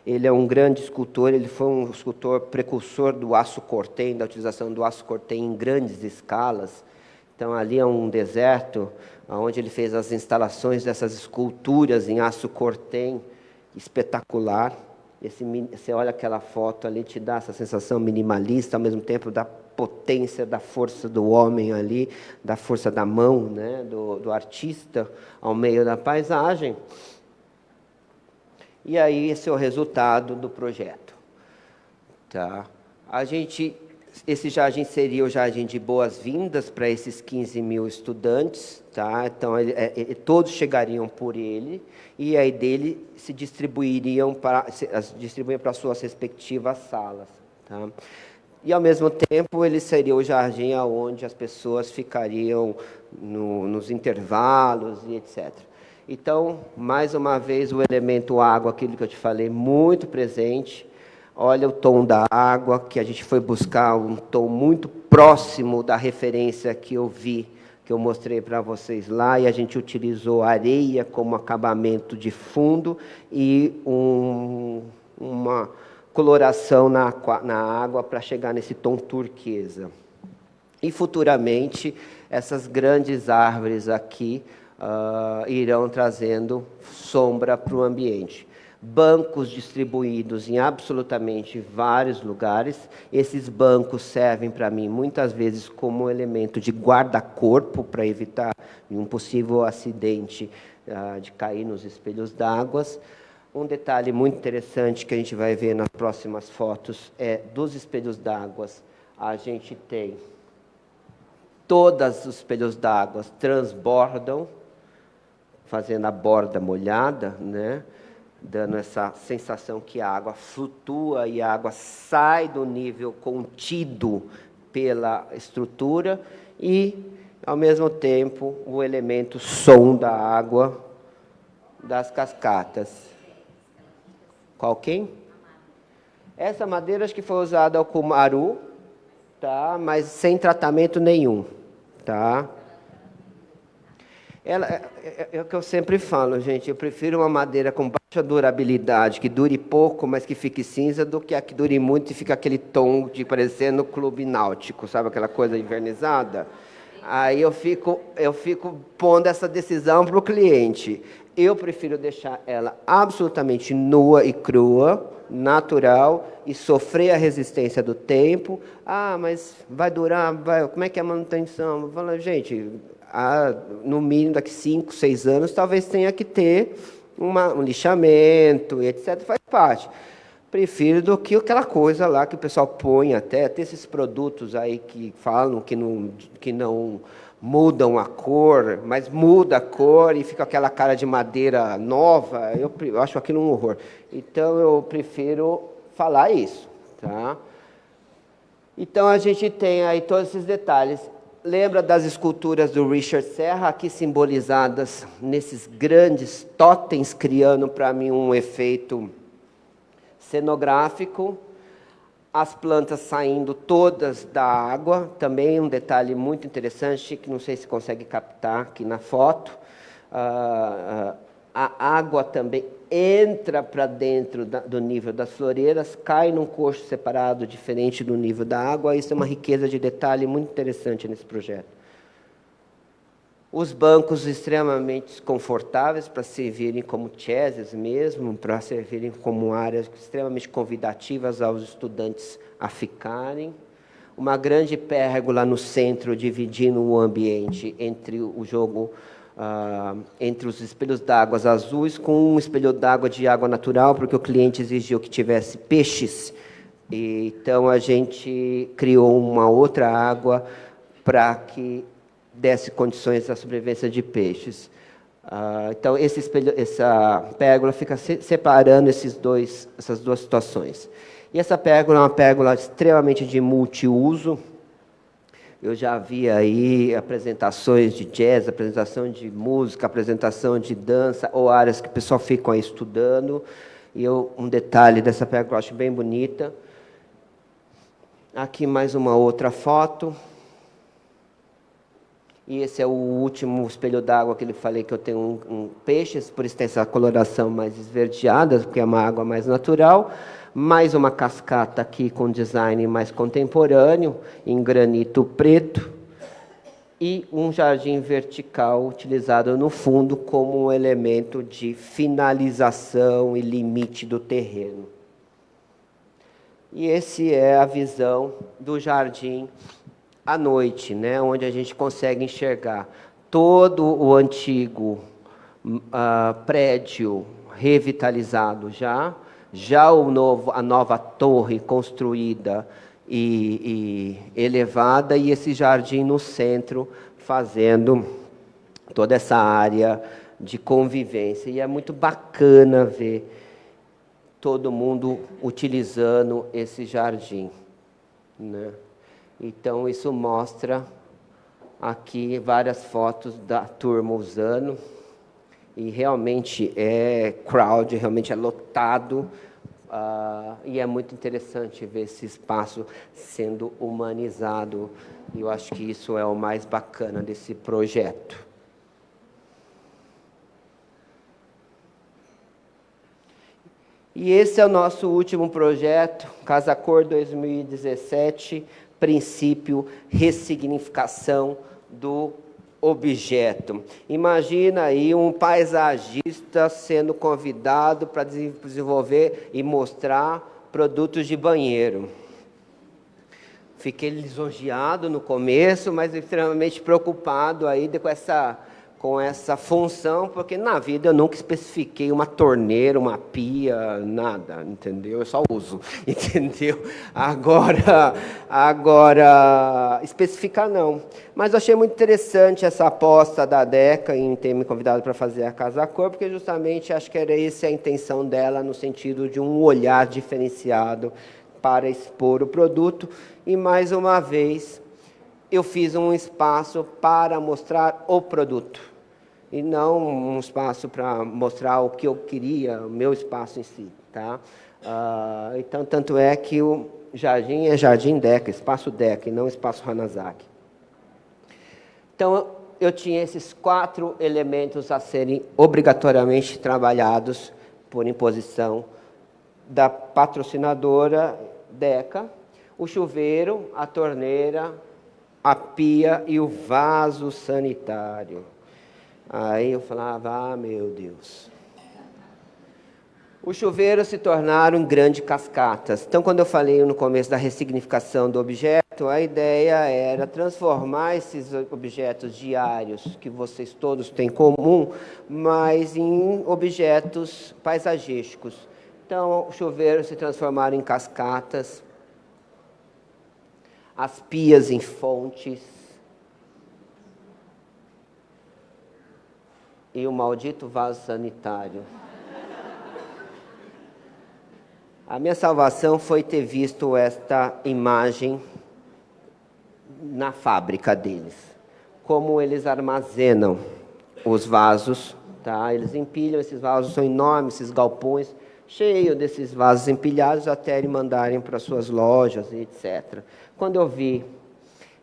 Ele é um grande escultor, ele foi um escultor precursor do aço cortem, da utilização do aço cortem em grandes escalas. Então, ali é um deserto, onde ele fez as instalações dessas esculturas em aço cortem, espetacular. Você olha aquela foto ali, te dá essa sensação minimalista, ao mesmo tempo da potência, da força do homem ali, da força da mão, né, do artista ao meio da paisagem. E aí, esse é o resultado do projeto. Tá? Esse jardim seria o jardim de boas-vindas para esses 15 mil estudantes, tá? Então, todos chegariam por ele, e aí dele se distribuiriam para suas respectivas salas. Tá? E, ao mesmo tempo, ele seria o jardim onde as pessoas ficariam nos intervalos e etc. Então, mais uma vez, o elemento água, aquilo que eu te falei, muito presente. Olha o tom da água, que a gente foi buscar um tom muito próximo da referência que eu vi, que eu mostrei para vocês lá, e a gente utilizou areia como acabamento de fundo e coloração na água para chegar nesse tom turquesa. E futuramente, essas grandes árvores aqui irão trazendo sombra para o ambiente. Bancos distribuídos em absolutamente vários lugares. Esses bancos servem para mim muitas vezes como elemento de guarda-corpo para evitar um possível acidente de cair nos espelhos d'água. Um detalhe muito interessante que a gente vai ver nas próximas fotos é dos espelhos d'água. A gente tem todos os espelhos d'água transbordam, fazendo a borda molhada, né? Dando essa sensação que a água flutua e a água sai do nível contido pela estrutura e, ao mesmo tempo, o elemento som da água das cascatas. Qual quem? Essa madeira acho que foi usada ao cumaru, tá? Mas sem tratamento nenhum, tá? É o que eu sempre falo, gente, eu prefiro uma madeira com baixa durabilidade, que dure pouco, mas que fique cinza, do que a que dure muito e fica aquele tom de parecendo clube náutico, sabe aquela coisa invernizada? Aí eu fico pondo essa decisão para o cliente. Eu prefiro deixar ela absolutamente nua e crua, natural, e sofrer a resistência do tempo. Ah, mas vai durar, como é que é a manutenção? Eu falo, gente, no mínimo daqui 5, 6 anos, talvez tenha que ter um lixamento, etc. Faz parte. Prefiro do que aquela coisa lá que o pessoal põe até, tem esses produtos aí que falam que não mudam a cor, mas muda a cor e fica aquela cara de madeira nova. Eu acho aquilo um horror. Então, eu prefiro falar isso, tá? Então, a gente tem aí todos esses detalhes. Lembra das esculturas do Richard Serra, aqui simbolizadas nesses grandes totens, criando para mim um efeito cenográfico. As plantas saindo todas da água, também um detalhe muito interessante, que não sei se consegue captar aqui na foto. A água também entra para dentro do nível das floreiras, cai num coxo separado, diferente do nível da água. Isso é uma riqueza de detalhe muito interessante nesse projeto. Os bancos extremamente confortáveis para servirem como chaises mesmo, para servirem como áreas extremamente convidativas aos estudantes a ficarem. Uma grande pérgola no centro, dividindo o ambiente entre o jogo, entre os espelhos d'água azuis, com um espelho d'água de água natural, porque o cliente exigiu que tivesse peixes. Então, a gente criou uma outra água para que desse condições à sobrevivência de peixes. Então, essa pérgola fica separando essas duas situações. E essa pérgola é uma pérgola extremamente de multiuso. Eu já vi aí apresentações de jazz, apresentação de música, apresentação de dança, ou áreas que o pessoal fica aí estudando. E um detalhe dessa pérgola que eu acho bem bonita. Aqui mais uma outra foto. E esse é o último espelho d'água que eu falei que eu tenho peixes, por isso tem essa coloração mais esverdeada, porque é uma água mais natural. Mais uma cascata aqui com design mais contemporâneo, em granito preto. E um jardim vertical utilizado no fundo como um elemento de finalização e limite do terreno. E essa é a visão do jardim à noite, né, onde a gente consegue enxergar todo o antigo prédio revitalizado já a nova torre construída e elevada, e esse jardim no centro, fazendo toda essa área de convivência. E é muito bacana ver todo mundo utilizando esse jardim, né? Então, isso mostra aqui várias fotos da turma usando, e realmente é crowd, realmente é lotado, e é muito interessante ver esse espaço sendo humanizado, e eu acho que isso é o mais bacana desse projeto. E esse é o nosso último projeto, Casa Cor 2017, princípio, ressignificação do objeto. Imagina aí um paisagista sendo convidado para desenvolver e mostrar produtos de banheiro. Fiquei lisonjeado no começo, mas extremamente preocupado aí com essa função, porque na vida eu nunca especifiquei uma torneira, uma pia, nada, entendeu? Eu só uso, entendeu? Agora especificar não. Mas eu achei muito interessante essa aposta da Deca em ter me convidado para fazer a Casa Cor, porque justamente acho que era essa a intenção dela, no sentido de um olhar diferenciado para expor o produto. E mais uma vez, eu fiz um espaço para mostrar o produto. E não um espaço para mostrar o que eu queria, o meu espaço em si. Tá? Então, tanto é que o jardim é Jardim Deca, Espaço Deca, e não Espaço Hanazaki. Então, eu tinha esses 4 elementos a serem obrigatoriamente trabalhados por imposição da patrocinadora Deca: o chuveiro, a torneira, a pia e o vaso sanitário. Aí eu falava, meu Deus. Os chuveiros se tornaram grandes cascatas. Então, quando eu falei no começo da ressignificação do objeto, a ideia era transformar esses objetos diários, que vocês todos têm em comum, mas em objetos paisagísticos. Então, os chuveiros se transformaram em cascatas, as pias em fontes, e o maldito vaso sanitário. A minha salvação foi ter visto esta imagem na fábrica deles. Como eles armazenam os vasos, tá? Eles empilham esses vasos, são enormes, esses galpões, cheios desses vasos empilhados até eles mandarem para suas lojas, etc. Quando eu vi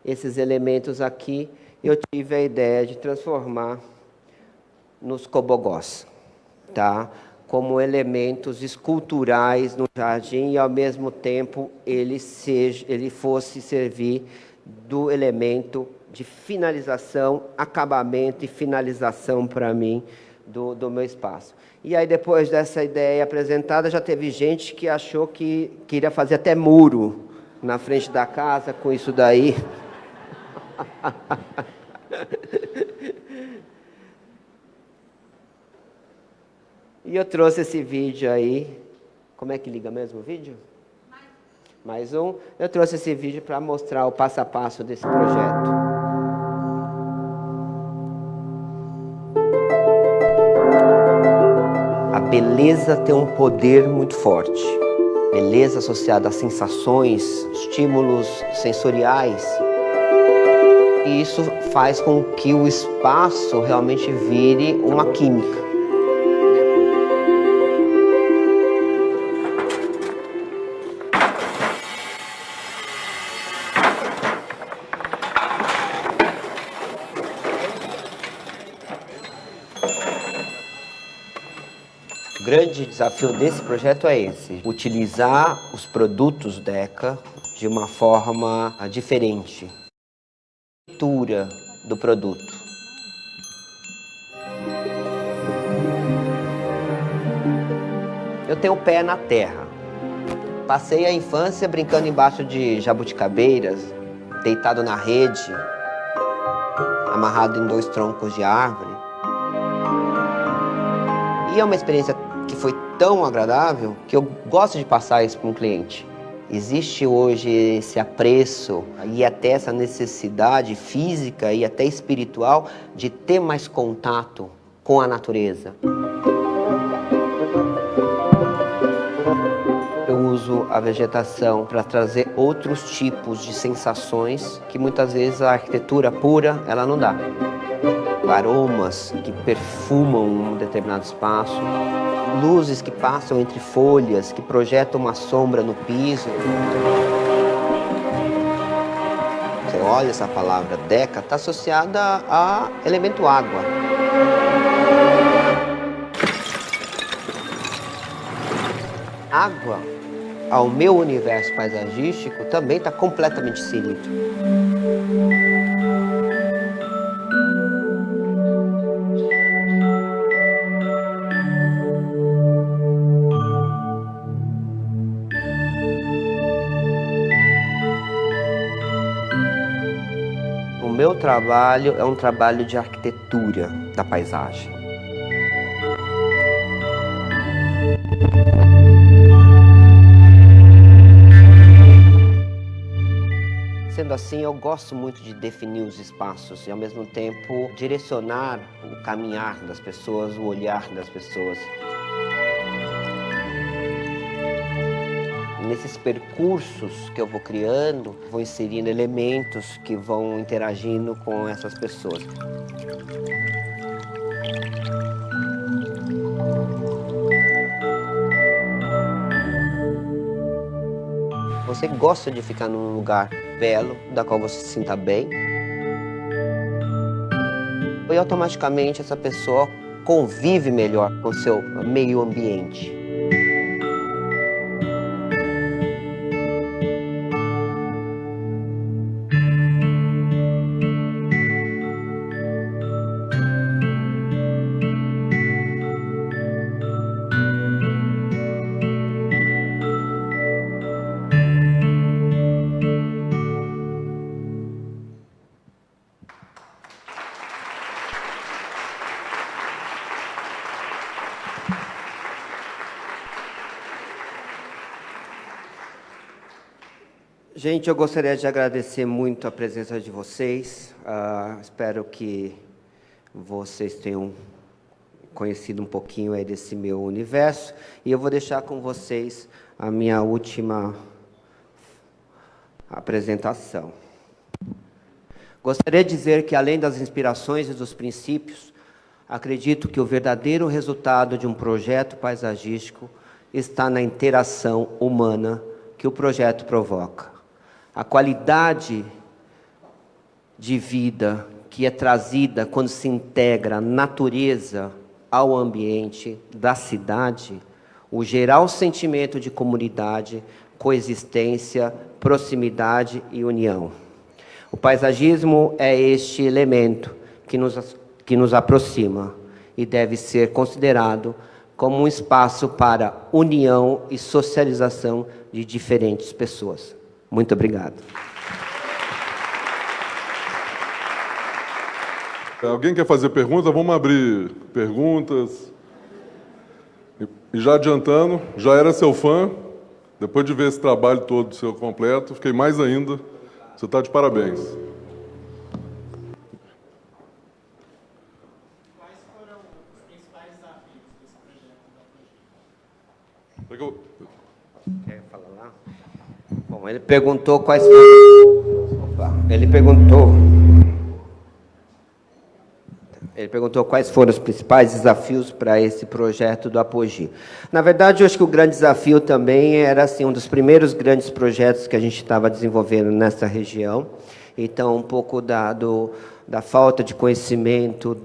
esses elementos aqui, eu tive a ideia de transformar nos cobogós, tá? Como elementos esculturais no jardim, e ao mesmo tempo ele fosse servir do elemento de finalização, acabamento e finalização para mim do meu espaço. E aí, depois dessa ideia apresentada, já teve gente que achou que queria fazer até muro na frente da casa com isso daí. E eu trouxe esse vídeo aí. Como é que liga mesmo o vídeo? Mais um. Eu trouxe esse vídeo para mostrar o passo a passo desse projeto. A beleza tem um poder muito forte. Beleza associada a sensações, estímulos sensoriais. E isso faz com que o espaço realmente vire uma química. O grande desafio desse projeto é esse: utilizar os produtos Deca de uma forma diferente. Leitura do produto. Eu tenho o pé na terra. Passei a infância brincando embaixo de jabuticabeiras, deitado na rede, amarrado em 2 troncos de árvore. E é uma experiência que foi tão agradável que eu gosto de passar isso para um cliente. Existe hoje esse apreço e até essa necessidade física e até espiritual de ter mais contato com a natureza. Eu uso a vegetação para trazer outros tipos de sensações que muitas vezes a arquitetura pura ela não dá. Aromas que perfumam um determinado espaço, luzes que passam entre folhas, que projetam uma sombra no piso. Você olha essa palavra Deca, está associada a elemento água. água ao meu universo paisagístico também está completamente inserido. O meu trabalho é um trabalho de arquitetura da paisagem. Sendo assim, eu gosto muito de definir os espaços e, ao mesmo tempo, direcionar o caminhar das pessoas, o olhar das pessoas. Nesses percursos que eu vou criando, vou inserindo elementos que vão interagindo com essas pessoas. Você gosta de ficar num lugar belo, da qual você se sinta bem. E automaticamente essa pessoa convive melhor com o seu meio ambiente. Gente, eu gostaria de agradecer muito a presença de vocês. Espero que vocês tenham conhecido um pouquinho aí desse meu universo. E eu vou deixar com vocês a minha última apresentação. Gostaria de dizer que, além das inspirações e dos princípios, acredito que o verdadeiro resultado de um projeto paisagístico está na interação humana que o projeto provoca. A qualidade de vida que é trazida quando se integra a natureza ao ambiente da cidade, o geral sentimento de comunidade, coexistência, proximidade e união. O paisagismo é este elemento que nos aproxima e deve ser considerado como um espaço para união e socialização de diferentes pessoas. Muito obrigado. Alguém quer fazer pergunta? Vamos abrir perguntas. E já adiantando, já era seu fã. Depois de ver esse trabalho todo seu completo, fiquei mais ainda. Você está de parabéns. Quais foram os principais desafios desse projeto? Quer falar lá? Bom, ele perguntou quais foram... Opa, ele perguntou quais foram os principais desafios para esse projeto do Apogee. Na verdade, eu acho que o grande desafio também era assim, um dos primeiros grandes projetos que a gente estava desenvolvendo nessa região. Então, um pouco da falta de conhecimento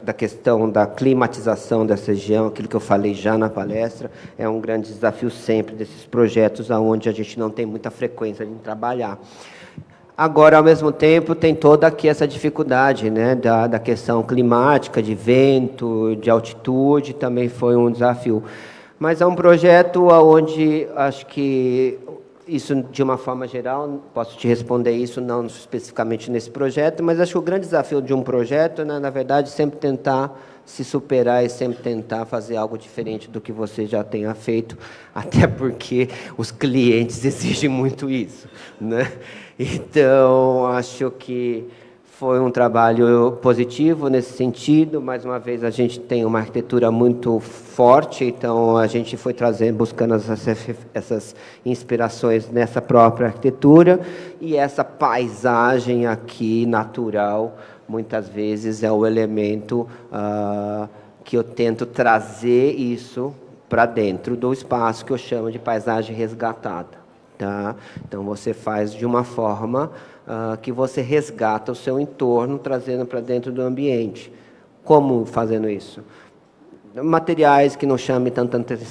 da questão da climatização dessa região, aquilo que eu falei já na palestra, é um grande desafio sempre desses projetos onde a gente não tem muita frequência de trabalhar. Agora, ao mesmo tempo, tem toda aqui essa dificuldade, né, da questão climática, de vento, de altitude, também foi um desafio. Mas é um projeto onde acho que isso, de uma forma geral, posso te responder isso, não especificamente nesse projeto, mas acho que o grande desafio de um projeto, né, na verdade, é sempre tentar se superar e sempre tentar fazer algo diferente do que você já tenha feito, até porque os clientes exigem muito isso, né? Então, acho que foi um trabalho positivo nesse sentido. Mais uma vez, a gente tem uma arquitetura muito forte, então a gente foi buscando essas inspirações nessa própria arquitetura, e essa paisagem aqui, natural, muitas vezes é o elemento que eu tento trazer isso para dentro do espaço que eu chamo de paisagem resgatada. Tá? Então, você faz de uma forma que você resgata o seu entorno, trazendo para dentro do ambiente. Como fazendo isso? materiais que não chamem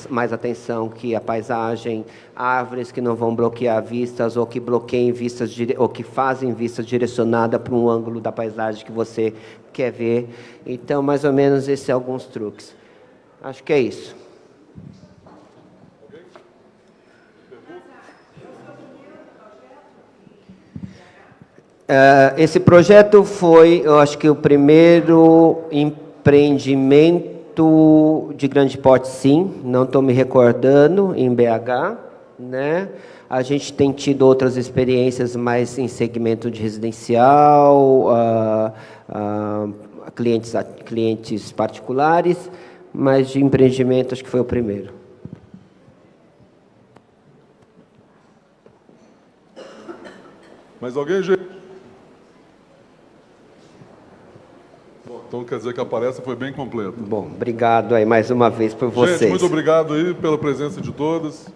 mais atenção que a paisagem, árvores que não vão bloquear vistas ou que bloqueiem vistas ou que fazem vista direcionada para um ângulo da paisagem que você quer ver. Então, mais ou menos, esses são alguns truques. Acho que é isso. Esse projeto foi, eu acho que o primeiro empreendimento de grande porte, sim, não estou me recordando, em BH, né? A gente tem tido outras experiências mais em segmento de residencial, clientes particulares, mas de empreendimento acho que foi o primeiro. Mais alguém, gente? Bom, então quer dizer que a palestra foi bem completa. Bom, obrigado aí mais uma vez por vocês. Gente, muito obrigado aí pela presença de todos.